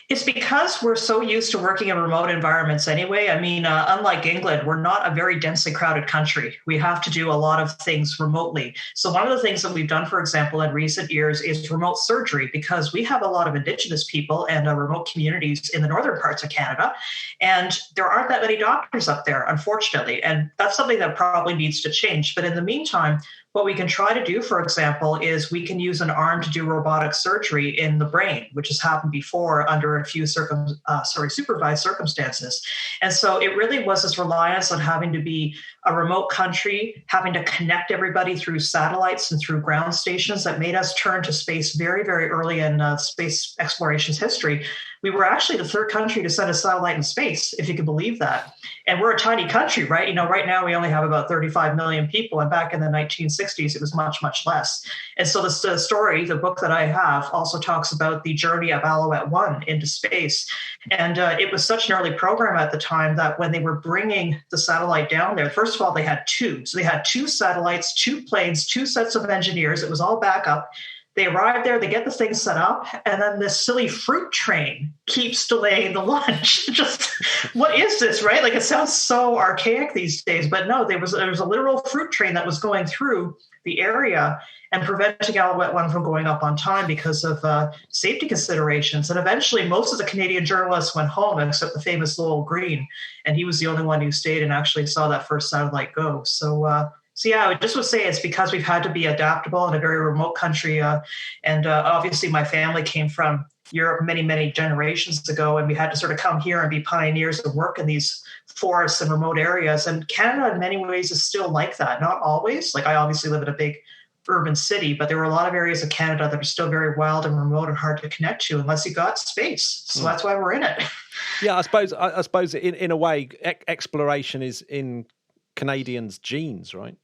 It's because we're so used to working in remote environments anyway. I mean, unlike England, we're not a very densely crowded country. We have to do a lot of things remotely. So one of the things that we've done, for example, in recent years is remote surgery, because we have a lot of Indigenous people and remote communities in the northern parts of Canada. And there aren't that many doctors up there, unfortunately. And that's something that probably needs to change. But in the meantime, what we can try to do, for example, is we can use an arm to do robotic surgery in the brain, which has happened before under a few supervised circumstances. And so it really was this reliance on having to be a remote country, having to connect everybody through satellites and through ground stations that made us turn to space very, very early in space exploration's history. we were actually the third country to send a satellite in space, if you can believe that. And we're a tiny country, right? You know, right now we only have about 35 million people. And back in the 1960s, it was much, much less. And so the story, the book that I have, also talks about the journey of Alouette 1 into space. And it was such an early program at the time that when they were bringing the satellite down there, first of all, they had two. So they had two satellites, two planes, two sets of engineers. It was all backup. They arrive there, they get the thing set up, and then this silly fruit train keeps delaying the launch. Just, what is this, right? Like, it sounds so archaic these days, but no, there was a literal fruit train that was going through the area and preventing Alouette 1 from going up on time because of safety considerations. And eventually, most of the Canadian journalists went home, except the famous Lowell Green, and he was the only one who stayed and actually saw that first satellite go. So yeah, I just would say it's because we've had to be adaptable in a very remote country. And obviously my family came from Europe many, many generations ago, and we had to sort of come here and be pioneers and work in these forests and remote areas. And Canada in many ways is still like that. Not always. Like, I obviously live in a big urban city, but there were a lot of areas of Canada that are still very wild and remote and hard to connect to unless you got space. So that's why we're in it. Yeah, I suppose in a way, exploration is in Canadians' genes, right?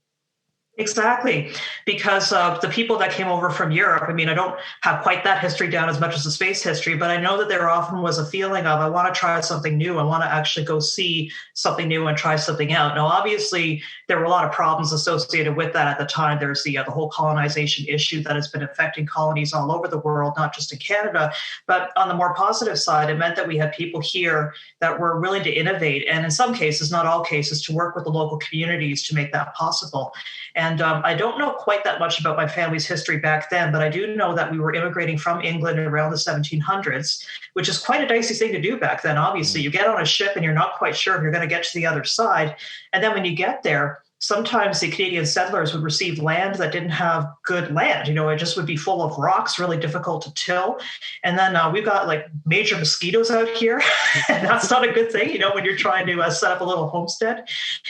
Exactly, because the people that came over from Europe, I mean, I don't have quite that history down as much as the space history, but I know that there often was a feeling of, I want to try something new. I want to actually go see something new and try something out. Now, obviously, there were a lot of problems associated with that at the time. There's the whole colonization issue that has been affecting colonies all over the world, not just in Canada. But on the more positive side, it meant that we had people here that were willing to innovate, and in some cases, not all cases, to work with the local communities to make that possible. And I don't know quite that much about my family's history back then, but I do know that we were immigrating from England around the 1700s, which is quite a dicey thing to do back then. Obviously, you get on a ship and you're not quite sure if you're going to get to the other side. And then when you get there, sometimes the Canadian settlers would receive land that didn't have good land. You know, it just would be full of rocks, really difficult to till. And then we've got like major mosquitoes out here. And that's not a good thing, you know, when you're trying to set up a little homestead.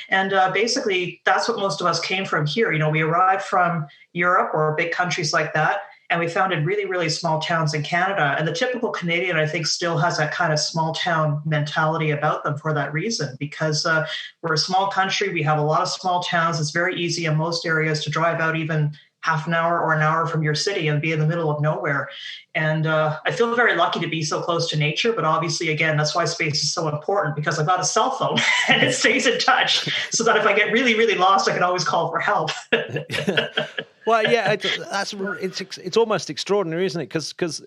And basically, that's what most of us came from here. You know, we arrived from Europe or big countries like that. And we founded really, really small towns in Canada. And the typical Canadian, I think, still has that kind of small town mentality about them for that reason, because we're a small country. We have a lot of small towns. It's very easy in most areas to drive out even half an hour or an hour from your city and be in the middle of nowhere. And I feel very lucky to be so close to nature. But obviously, again, that's why space is so important, because I've got a cell phone and it stays in touch so that if I get really, really lost, I can always call for help. Well, yeah, it's almost extraordinary, isn't it? Because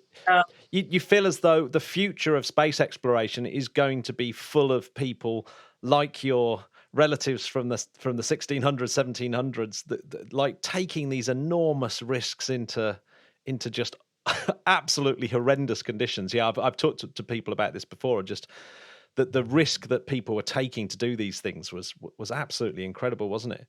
you feel as though the future of space exploration is going to be full of people like your relatives from the 1600s, 1700s, that like taking these enormous risks into just absolutely horrendous conditions. Yeah, I've talked to people about this before. Just that the risk that people were taking to do these things was absolutely incredible, wasn't it?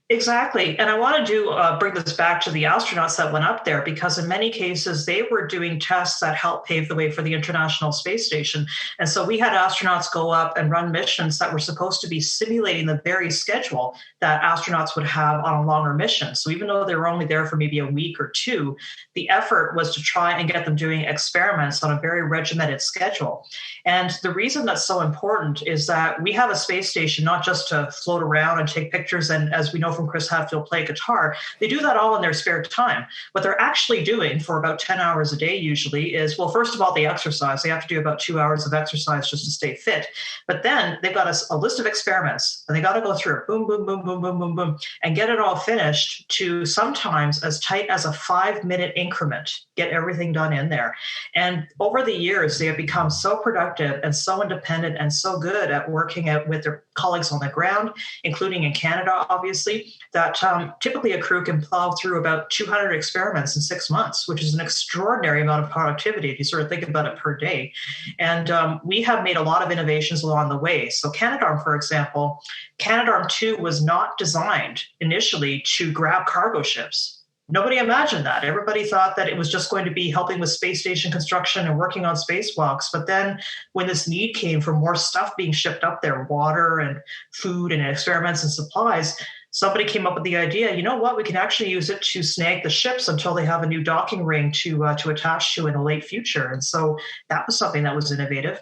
Exactly. And I want to bring this back to the astronauts that went up there, because in many cases, they were doing tests that helped pave the way for the International Space Station. And so we had astronauts go up and run missions that were supposed to be simulating the very schedule that astronauts would have on a longer mission. So even though they were only there for maybe a week or two, the effort was to try and get them doing experiments on a very regimented schedule. And the reason that's so important is that we have a space station not just to float around and take pictures, and as we know from Chris Hadfield, play guitar. They do that all in their spare time. What they're actually doing for about 10 hours a day usually is, well, first of all, they exercise. They have to do about 2 hours of exercise just to stay fit. But then they've got a list of experiments, and they got to go through it, boom, boom, boom, boom, boom, boom, boom, and get it all finished to sometimes as tight as a 5-minute increment, get everything done in there. And over the years, they have become so productive and so independent and so good at working out with their colleagues on the ground, including in Canada, obviously, that typically a crew can plow through about 200 experiments in 6 months, which is an extraordinary amount of productivity if you sort of think about it per day. And we have made a lot of innovations along the way. So Canadarm, for example, Canadarm2 was not designed initially to grab cargo ships. Nobody imagined that. Everybody thought that it was just going to be helping with space station construction and working on spacewalks. But then when this need came for more stuff being shipped up there, water and food and experiments and supplies, somebody came up with the idea, you know what, we can actually use it to snag the ships until they have a new docking ring to attach to in the late future. And so that was something that was innovative.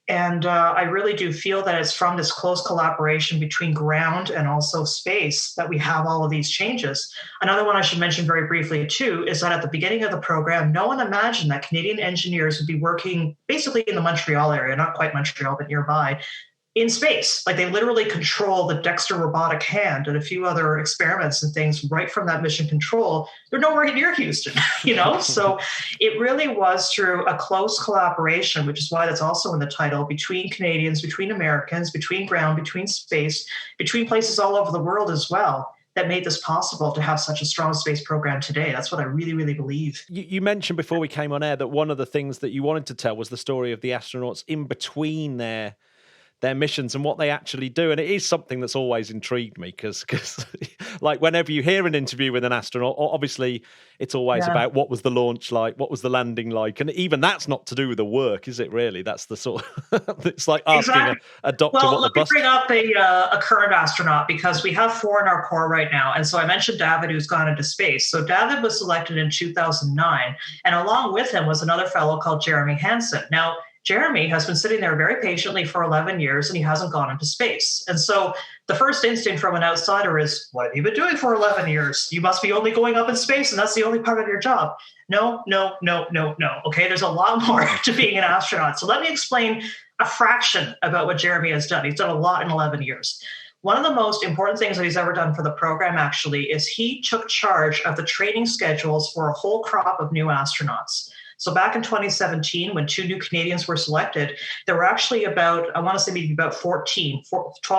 And I really do feel that it's from this close collaboration between ground and also space that we have all of these changes. Another one I should mention very briefly, too, is that at the beginning of the program, no one imagined that Canadian engineers would be working basically in the Montreal area, not quite Montreal, but nearby, in space. Like they literally control the Dexter robotic hand and a few other experiments and things right from that mission control. They're nowhere near Houston, So it really was through a close collaboration, which is why that's also in the title, between Canadians, between Americans, between ground, between space, between places all over the world as well, that made this possible to have such a strong space program today. That's what I really, really believe. You mentioned before we came on air that one of the things that you wanted to tell was the story of the astronauts in between their missions and what they actually do. And it is something that's always intrigued me because like whenever you hear an interview with an astronaut, obviously it's always about what was the launch like, what was the landing like. And even that's not to do with the work, is it really? That's the sort of, it's like asking a doctor what the bus... Let me bring up a current astronaut because we have 4 in our Corps right now. And so I mentioned David, who's gone into space. So David was selected in 2009. And along with him was another fellow called Jeremy Hansen. Now, Jeremy has been sitting there very patiently for 11 years and he hasn't gone into space. And so the first instinct from an outsider is, what have you been doing for 11 years? You must be only going up in space and that's the only part of your job. No. Okay, there's a lot more to being an astronaut. So let me explain a fraction about what Jeremy has done. He's done a lot in 11 years. One of the most important things that he's ever done for the program actually is he took charge of the training schedules for a whole crop of new astronauts. So back in 2017, when 2 new Canadians were selected, there were actually about 12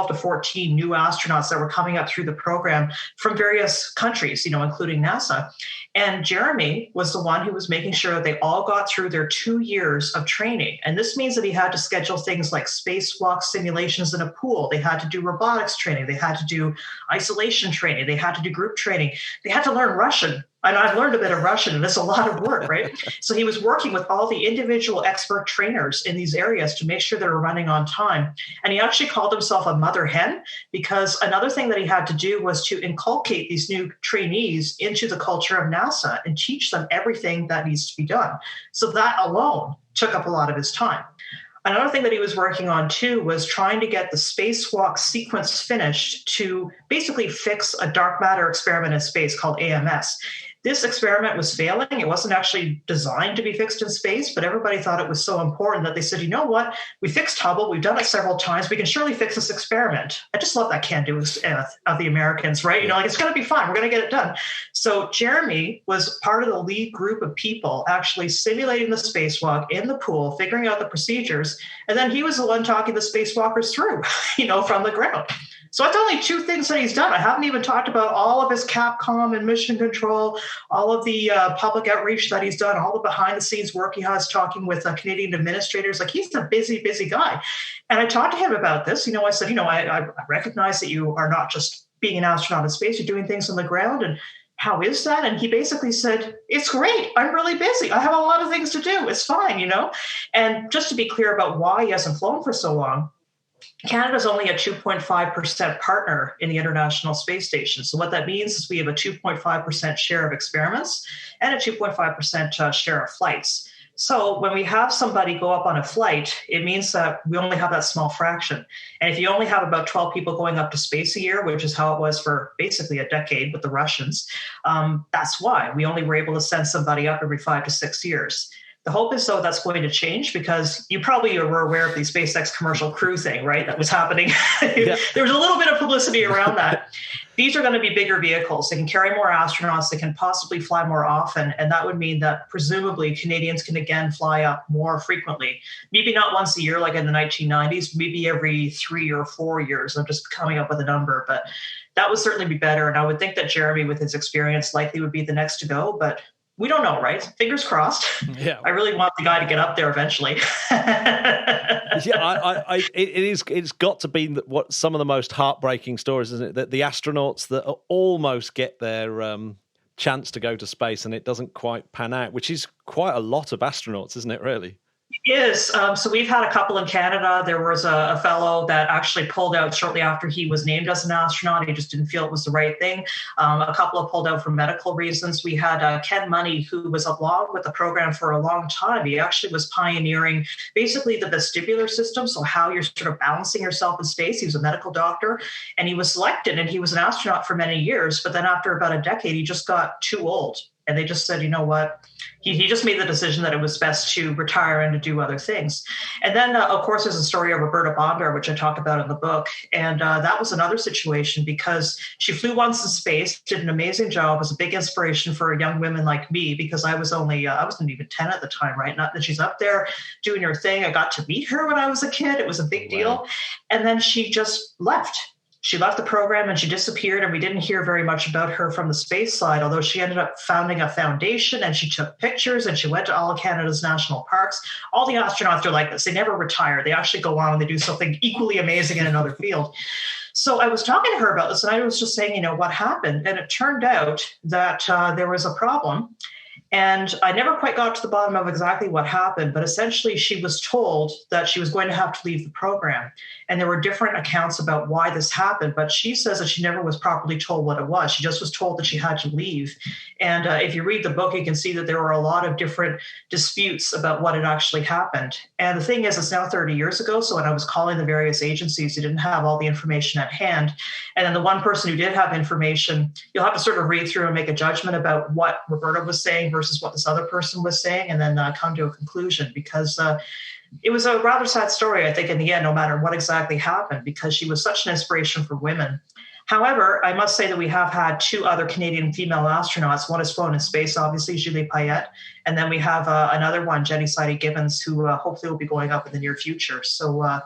to 14 new astronauts that were coming up through the program from various countries, including NASA. And Jeremy was the one who was making sure that they all got through their 2 years of training. And this means that he had to schedule things like spacewalk simulations in a pool. They had to do robotics training. They had to do isolation training. They had to do group training. They had to learn Russian. And I've learned a bit of Russian, and it's a lot of work, right? So he was working with all the individual expert trainers in these areas to make sure they were running on time. And he actually called himself a mother hen because another thing that he had to do was to inculcate these new trainees into the culture of NASA and teach them everything that needs to be done. So that alone took up a lot of his time. Another thing that he was working on, too, was trying to get the spacewalk sequence finished to basically fix a dark matter experiment in space called AMS. This experiment was failing. It wasn't actually designed to be fixed in space, but everybody thought it was so important that they said, you know what? We fixed Hubble. We've done it several times. We can surely fix this experiment. I just love that can-do of the Americans, right? It's going to be fine. We're going to get it done. So Jeremy was part of the lead group of people actually simulating the spacewalk in the pool, figuring out the procedures. And then he was the one talking the spacewalkers through, from the ground. So that's only 2 things that he's done. I haven't even talked about all of his Capcom and mission control, all of the public outreach that he's done, all the behind-the-scenes work he has talking with Canadian administrators. Like, he's a busy, busy guy. And I talked to him about this. I said, I recognize that you are not just being an astronaut in space. You're doing things on the ground. And how is that? And he basically said, it's great. I'm really busy. I have a lot of things to do. It's fine, And just to be clear about why he hasn't flown for so long, Canada's only a 2.5% partner in the International Space Station. So what that means is we have a 2.5% share of experiments and a 2.5% share of flights. So when we have somebody go up on a flight, it means that we only have that small fraction. And if you only have about 12 people going up to space a year, which is how it was for basically a decade with the Russians, that's why we only were able to send somebody up every 5 to 6 years. The hope is, though, that's going to change because you probably were aware of the SpaceX commercial crew thing, right? That was happening. Yeah. There was a little bit of publicity around that. These are going to be bigger vehicles. They can carry more astronauts. They can possibly fly more often. And that would mean that presumably Canadians can again fly up more frequently. Maybe not once a year like in the 1990s, maybe every 3 or 4 years. I'm just coming up with a number, but that would certainly be better. And I would think that Jeremy, with his experience, likely would be the next to go. But we don't know, right? Fingers crossed. Yeah. I really want the guy to get up there eventually. Yeah, it's got to be what some of the most heartbreaking stories, isn't it? That the astronauts that almost get their chance to go to space and it doesn't quite pan out, which is quite a lot of astronauts, isn't it? Really. is. So we've had a couple in Canada. There was a fellow that actually pulled out shortly after he was named as an astronaut. He just didn't feel it was the right thing. A couple have pulled out for medical reasons. We had Ken Money, who was along with the program for a long time. He actually was pioneering basically the vestibular system, so how you're sort of balancing yourself in space. He was a medical doctor, and he was selected, and he was an astronaut for many years. But then after about a decade, he just got too old. And they just said, you know what? He just made the decision that it was best to retire and to do other things. And then, of course, there's a story of Roberta Bonder, which I talk about in the book. And that was another situation because she flew once in space, did an amazing job, was a big inspiration for young women like me because I wasn't even 10 at the time, right? Not that she's up there doing her thing. I got to meet her when I was a kid. It was a big deal. And then she just left. She left the program and she disappeared, and we didn't hear very much about her from the space side, although she ended up founding a foundation and she took pictures and she went to all of Canada's national parks. All the astronauts are like this. They never retire. They actually go on and they do something equally amazing in another field. So I was talking to her about this and I was just saying, you know, what happened? And it turned out that there was a problem. And I never quite got to the bottom of exactly what happened, but essentially she was told that she was going to have to leave the program. And there were different accounts about why this happened, but she says that she never was properly told what it was. She just was told that she had to leave. And if you read the book, you can see that there were a lot of different disputes about what had actually happened. And the thing is, it's now 30 years ago. So when I was calling the various agencies, they didn't have all the information at hand. And then the one person who did have information, you'll have to sort of read through and make a judgment about what Roberta was saying versus what this other person was saying, and then come to a conclusion, because it was a rather sad story, I think, in the end, no matter what exactly happened, because she was such an inspiration for women. However, I must say that we have had two other Canadian female astronauts. One has flown in space, obviously, Julie Payette, and then we have another one, Jenny Sidey-Gibbons, who hopefully will be going up in the near future. So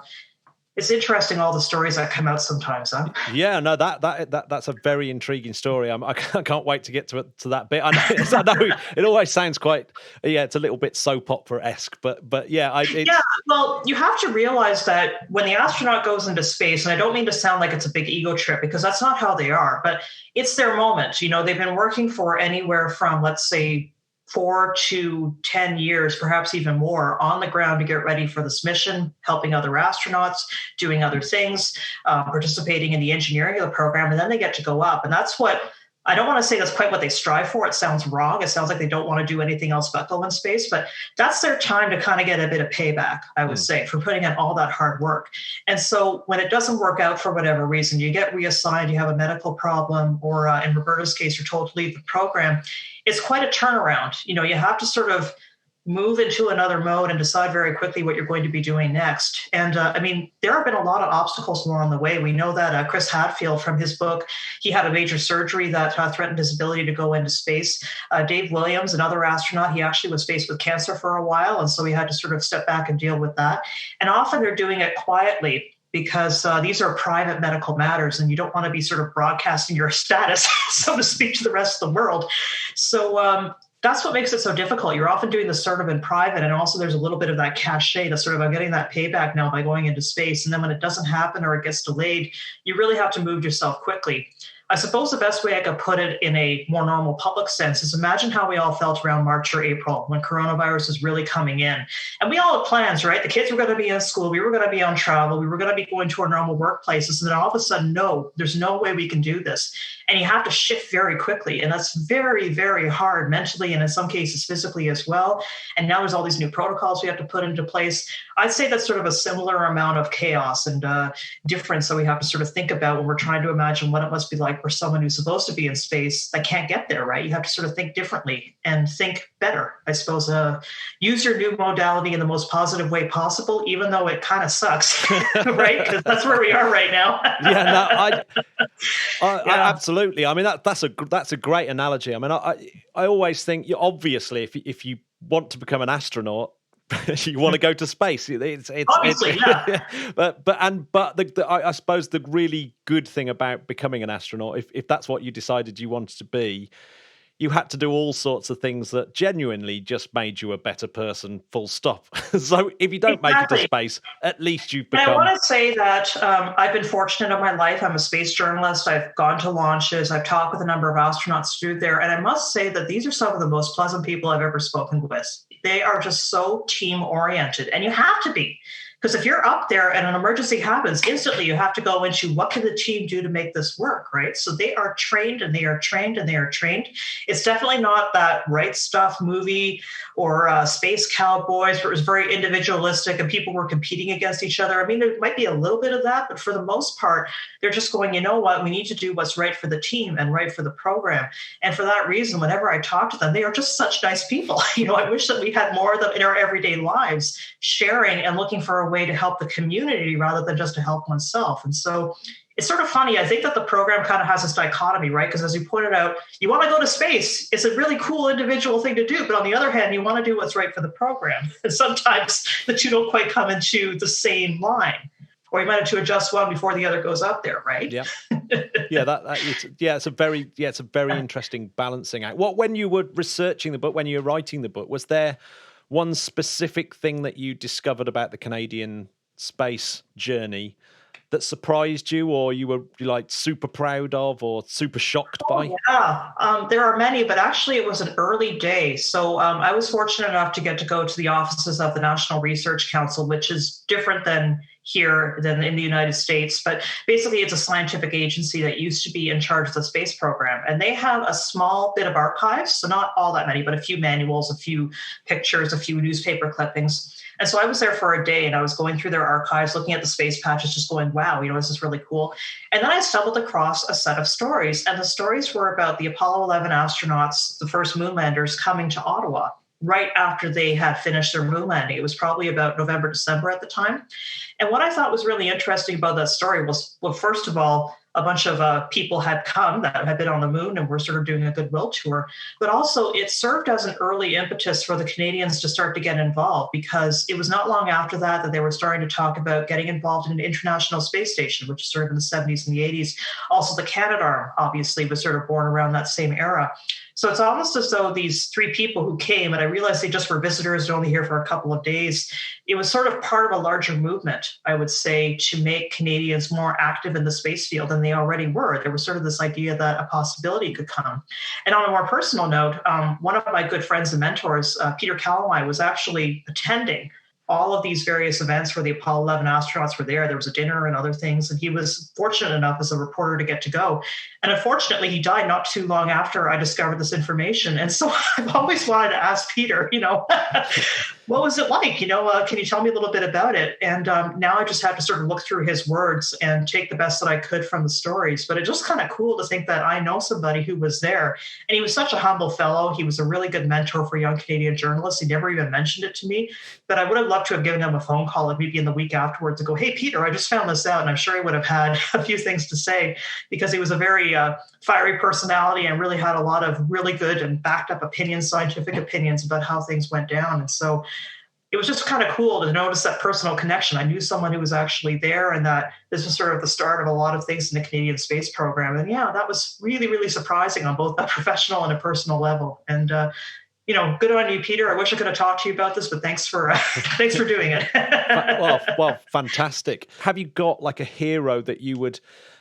it's interesting, all the stories that come out sometimes, huh? Yeah, no, that's a very intriguing story. I can't wait to get to that bit. I know it always sounds quite, it's a little bit soap opera-esque, but yeah. Well, you have to realize that when the astronaut goes into space, and I don't mean to sound like it's a big ego trip, because that's not how they are, but it's their moment. You know, they've been working for anywhere from, let's say, 4 to 10 years, perhaps even more, on the ground to get ready for this mission, helping other astronauts, doing other things, participating in the engineering of the program, and then they get to go up. And that's what, I don't want to say that's quite what they strive for. It sounds wrong. It sounds like they don't want to do anything else but go in space, but that's their time to kind of get a bit of payback, I would say, for putting in all that hard work. And so when it doesn't work out for whatever reason, you get reassigned, you have a medical problem, or in Roberta's case, you're told to leave the program. It's quite a turnaround. You know, you have to sort of move into another mode and decide very quickly what you're going to be doing next. And I mean, there have been a lot of obstacles along the way. We know that Chris Hadfield, from his book, he had a major surgery that threatened his ability to go into space. Dave Williams, another astronaut, he actually was faced with cancer for a while. And so he had to sort of step back and deal with that. And often they're doing it quietly, because these are private medical matters and you don't want to be sort of broadcasting your status, so to speak, to the rest of the world. So that's what makes it so difficult. You're often doing this sort of in private, and also there's a little bit of that cachet that sort of, I'm getting that payback now by going into space. And then when it doesn't happen or it gets delayed, you really have to move yourself quickly. I suppose the best way I could put it in a more normal public sense is, imagine how we all felt around March or April when coronavirus was really coming in. And we all had plans, right? The kids were going to be in school. We were going to be on travel. We were going to be going to our normal workplaces. And then all of a sudden, no, there's no way we can do this. And you have to shift very quickly. And that's very, very hard mentally, and in some cases physically as well. And now there's all these new protocols we have to put into place. I'd say that's sort of a similar amount of chaos and difference that we have to sort of think about when we're trying to imagine what it must be like for someone who's supposed to be in space that can't get there, right? You have to sort of think differently and think better, I suppose. Use your new modality in the most positive way possible, even though it kind of sucks, right? Because that's where we are right now. I absolutely. I mean, that's a great analogy. I mean, I always think, obviously, if you want to become an astronaut, you want to go to space. Obviously, yeah. But I suppose the really good thing about becoming an astronaut, if that's what you decided you wanted to be, you had to do all sorts of things that genuinely just made you a better person, full stop. So if you don't make it to space, at least you've become... And I want to say that I've been fortunate in my life. I'm a space journalist. I've gone to launches. I've talked with a number of astronauts through there. And I must say that these are some of the most pleasant people I've ever spoken with. They are just so team oriented, and you have to be. Because if you're up there and an emergency happens, instantly you have to go into what can the team do to make this work, right? So they are trained and they are trained and they are trained. It's definitely not that Right Stuff movie or Space Cowboys where it was very individualistic and people were competing against each other. I mean, there might be a little bit of that, but for the most part, they're just going, you know what, we need to do what's right for the team and right for the program. And for that reason, whenever I talk to them, they are just such nice people. I wish that we had more of them in our everyday lives, sharing and looking for a way to help the community rather than just to help oneself. And so it's sort of funny. I think that the program kind of has this dichotomy, right? Because as you pointed out, you want to go to space. It's a really cool individual thing to do. But on the other hand, you want to do what's right for the program. And sometimes the two don't quite come into the same line. Or you might have to adjust one before the other goes up there, right? Yeah, it's a very interesting balancing act. When you were researching the book, when you were writing the book, was there one specific thing that you discovered about the Canadian space journey that surprised you, or you were like super proud of, or super shocked by? Yeah, there are many, but actually it was an early day. So I was fortunate enough to get to go to the offices of the National Research Council, which is different than here than in the United States. But basically it's a scientific agency that used to be in charge of the space program. And they have a small bit of archives, so not all that many, but a few manuals, a few pictures, a few newspaper clippings. And so I was there for a day and I was going through their archives, looking at the space patches, just going, wow, this is really cool. And then I stumbled across a set of stories. And the stories were about the Apollo 11 astronauts, the first moon landers, coming to Ottawa right after they had finished their moon landing. It was probably about November, December at the time. And what I thought was really interesting about that story was, well, first of all, a bunch of people had come that had been on the moon and were sort of doing a goodwill tour. But also it served as an early impetus for the Canadians to start to get involved, because it was not long after that they were starting to talk about getting involved in an International Space Station, which is sort of in the 70s and the 80s. Also, the Canadarm, obviously, was sort of born around that same era. So it's almost as though these three people who came, and I realized they just were visitors and only here for a couple of days, it was sort of part of a larger movement, I would say, to make Canadians more active in the space field than they already were. There was sort of this idea that a possibility could come. And on a more personal note, one of my good friends and mentors, Peter Calamai, was actually attending all of these various events where the Apollo 11 astronauts were there. There was a dinner and other things, and he was fortunate enough as a reporter to get to go. And unfortunately, he died not too long after I discovered this information. And so I've always wanted to ask Peter, what was it like? Can you tell me a little bit about it? And now I just have to sort of look through his words and take the best that I could from the stories. But it's just kind of cool to think that I know somebody who was there. And he was such a humble fellow. He was a really good mentor for young Canadian journalists. He never even mentioned it to me. But I would have loved to have given him a phone call and maybe in the week afterwards to go, hey, Peter, I just found this out. And I'm sure he would have had a few things to say, because he was a very fiery personality and really had a lot of really good and backed up opinions, scientific opinions about how things went down. And so it was just kind of cool to notice that personal connection. I knew someone who was actually there, and that this was sort of the start of a lot of things in the Canadian space program. And yeah, that was really, really surprising on both a professional and a personal level. And, good on you, Peter. I wish I could have talked to you about this, but thanks for doing it. well, fantastic. Have you got like a hero that you would,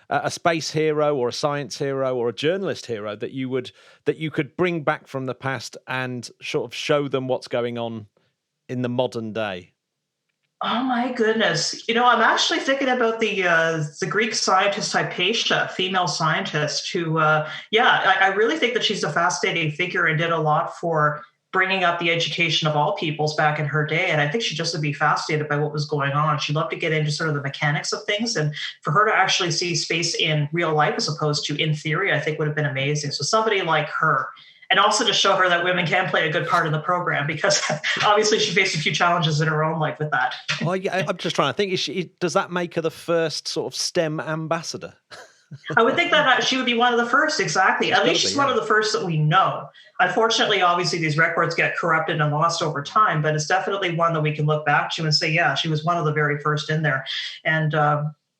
a space hero or a science hero or a journalist hero that you could bring back from the past and sort of show them what's going on in the modern day? Oh my goodness. I'm actually thinking about the Greek scientist Hypatia, female scientist who, I really think that she's a fascinating figure and did a lot for bringing up the education of all peoples back in her day. And I think she just would be fascinated by what was going on. She'd love to get into sort of the mechanics of things. And for her to actually see space in real life as opposed to in theory, I think would have been amazing. So somebody like her. And also to show her that women can play a good part in the program, because obviously she faced a few challenges in her own life with that. Well, yeah, I'm just trying to think, does that make her the first sort of STEM ambassador? I would think that she would be one of the first, exactly. At least she's one of the first that we know. Unfortunately, obviously, these records get corrupted and lost over time, but it's definitely one that we can look back to and say, yeah, she was one of the very first in there. And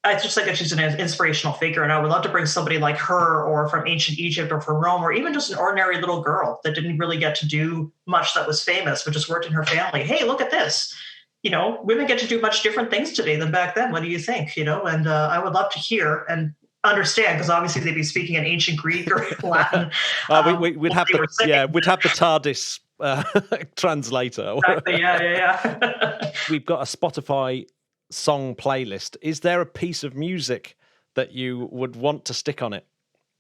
I just think that she's an inspirational figure, and I would love to bring somebody like her, or from ancient Egypt, or from Rome, or even just an ordinary little girl that didn't really get to do much that was famous, but just worked in her family. Hey, look at this. Women get to do much different things today than back then. What do you think? And I would love to hear and understand, because obviously they'd be speaking in ancient Greek or Latin. We'd have the TARDIS translator. Exactly. Yeah. We've got a Spotify song playlist. Is there a piece of music that you would want to stick on it?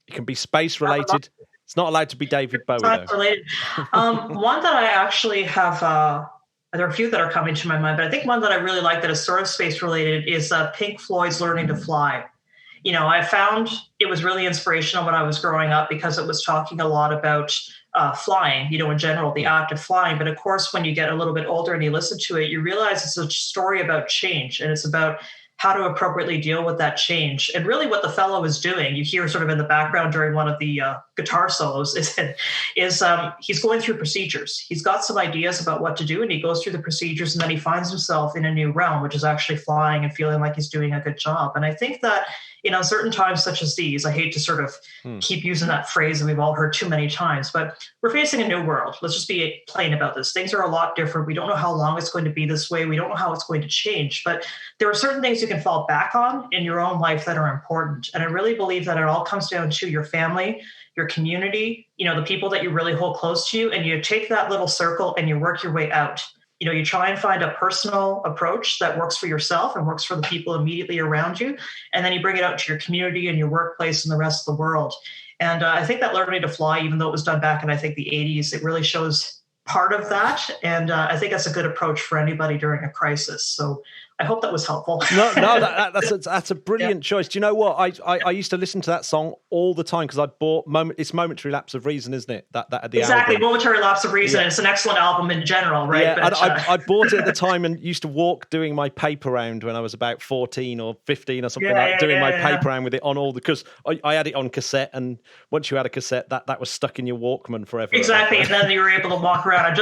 It can be space related. It's not allowed to be David Bowie, though. Related. One that I actually have, there are a few that are coming to my mind, but I think one that I really like that is sort of space related is Pink Floyd's Learning to Fly. I found it was really inspirational when I was growing up because it was talking a lot about flying, in general, the act of flying. But of course, when you get a little bit older and you listen to it, you realize it's a story about change, and it's about how to appropriately deal with that change. And really what the fellow is doing, you hear sort of in the background during one of the guitar solos, is he's going through procedures. He's got some ideas about what to do, and he goes through the procedures, and then he finds himself in a new realm, which is actually flying and feeling like he's doing a good job. And I think that in uncertain times such as these, I hate to sort of keep using that phrase that we've all heard too many times, but we're facing a new world. Let's just be plain about this. Things are a lot different. We don't know how long it's going to be this way. We don't know how it's going to change, but there are certain things you can fall back on in your own life that are important. And I really believe that it all comes down to your family, your community, the people that you really hold close to you, and you take that little circle and you work your way out. You try and find a personal approach that works for yourself and works for the people immediately around you. And then you bring it out to your community and your workplace and the rest of the world. And I think that Learning to Fly, even though it was done back in, I think, the 80s, it really shows part of that. And I think that's a good approach for anybody during a crisis. So I hope that was helpful. No, that's a brilliant choice. Do you know what? I used to listen to that song all the time because I bought It's Momentary Lapse of Reason, isn't it? That the exactly, album. Momentary Lapse of Reason. Yeah. It's an excellent album in general, right? Yeah, but, I bought it at the time and used to walk doing my paper round when I was about 14 or 15 or something doing my paper round with it on all because I had it on cassette, and once you had a cassette, that was stuck in your Walkman forever. Exactly, and then you were able to walk around. I'm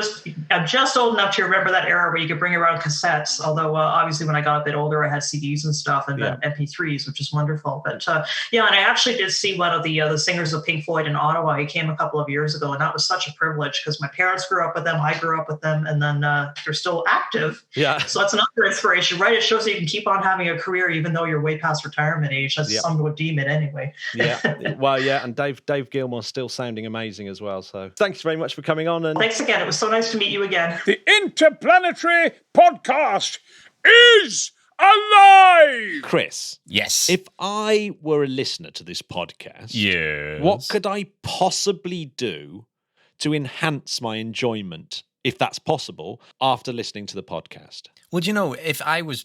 just old enough to remember that era where you could bring around cassettes, although obviously when I got a bit older, I had CDs and stuff and then MP3s, which is wonderful. But and I actually did see one of the singers of Pink Floyd in Ottawa. He came a couple of years ago, and that was such a privilege because my parents grew up with them, I grew up with them, and then they're still active. Yeah. So that's another inspiration, right? It shows that you can keep on having a career even though you're way past retirement age, as some would deem it anyway. Yeah. Well, yeah, and Dave Gilmour's still sounding amazing as well. So thanks very much for coming on. And thanks again. It was so nice to meet you again. The Interplanetary podcast is alive! Chris. Yes. If I were a listener to this podcast, yes, what could I possibly do to enhance my enjoyment, if that's possible, after listening to the podcast? Well, if I was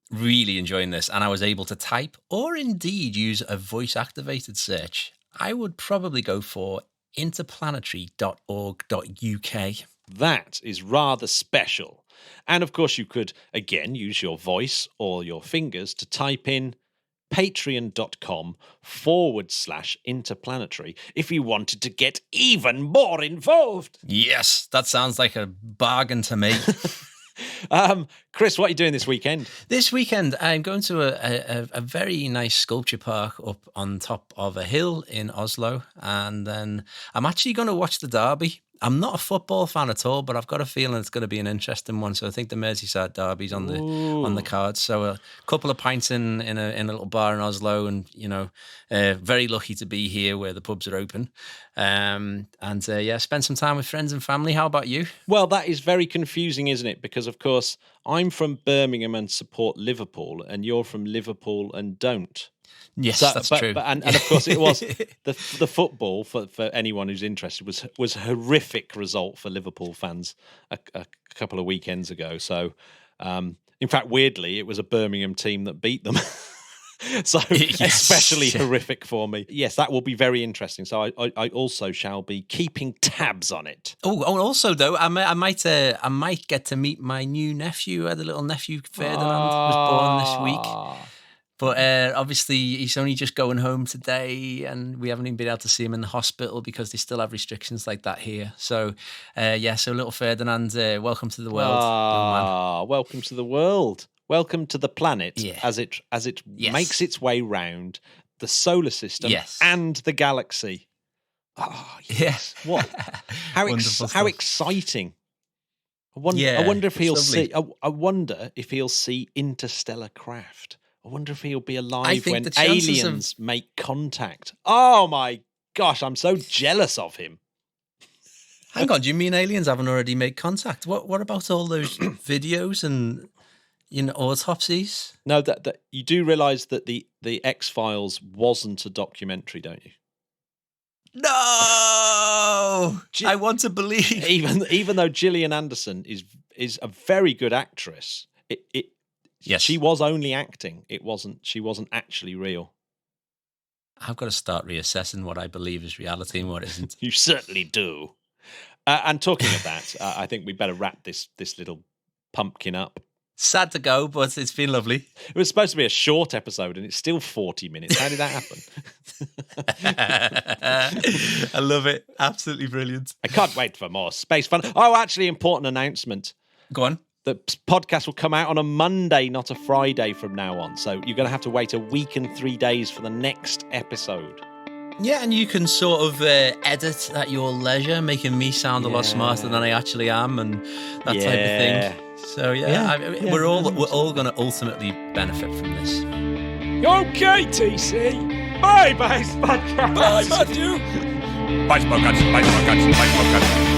really enjoying this and I was able to type or indeed use a voice-activated search, I would probably go for interplanetary.org.uk. That is rather special. And of course, you could, again, use your voice or your fingers to type in patreon.com/interplanetary if you wanted to get even more involved. Yes, that sounds like a bargain to me. Chris, what are you doing this weekend? This weekend, I'm going to a very nice sculpture park up on top of a hill in Oslo. And then I'm actually going to watch the derby. I'm not a football fan at all, but I've got a feeling it's going to be an interesting one. So I think the Merseyside derby's on the cards. So a couple of pints in a little bar in Oslo, and very lucky to be here where the pubs are open. Spend some time with friends and family. How about you? Well, that is very confusing, isn't it? Because of course I'm from Birmingham and support Liverpool, and you're from Liverpool and don't. Yes, that's true. And of course, it was the football for anyone who's interested was a horrific result for Liverpool fans a couple of weekends ago. So, in fact, weirdly, it was a Birmingham team that beat them. So especially horrific for me. Yes, that will be very interesting. So I also shall be keeping tabs on it. Oh, also though, I might get to meet my new nephew. I had a little nephew, Ferdinand, was born this week. But obviously, he's only just going home today, and we haven't even been able to see him in the hospital because they still have restrictions like that here. So, so little Ferdinand, welcome to the world, young man. Welcome to the world. Welcome to the planet as it makes its way round the solar system and the galaxy. Oh, yes. What? How exciting. I wonder if he'll see. I wonder if he'll see interstellar craft. I wonder if he'll be alive when aliens make contact. Oh my gosh, I'm so jealous of him. Hang on, do you mean aliens haven't already made contact? What about all those videos and autopsies? No, that you do realise that the X-Files wasn't a documentary, don't you? No, I want to believe. Even though Gillian Anderson is a very good actress, yes, she was only acting. She wasn't actually real. I've got to start reassessing what I believe is reality and what isn't. You certainly do. And talking of that, I think we better wrap this little pumpkin up. Sad to go, but it's been lovely. It was supposed to be a short episode, and it's still 40 minutes. How did that happen? I love it. Absolutely brilliant. I can't wait for more space fun. Oh, actually, important announcement. Go on. The podcast will come out on a Monday, not a Friday from now on. So you're going to have to wait a week and 3 days for the next episode. Yeah, and you can sort of edit at your leisure, making me sound a lot smarter than I actually am, and that type of thing. So we're all going to ultimately benefit from this. Okay, TC. Bye, Bye, Spudcats. Bye, Matthew. Bye, Spudcats. Bye, Spudcats. Bye, Spudcats.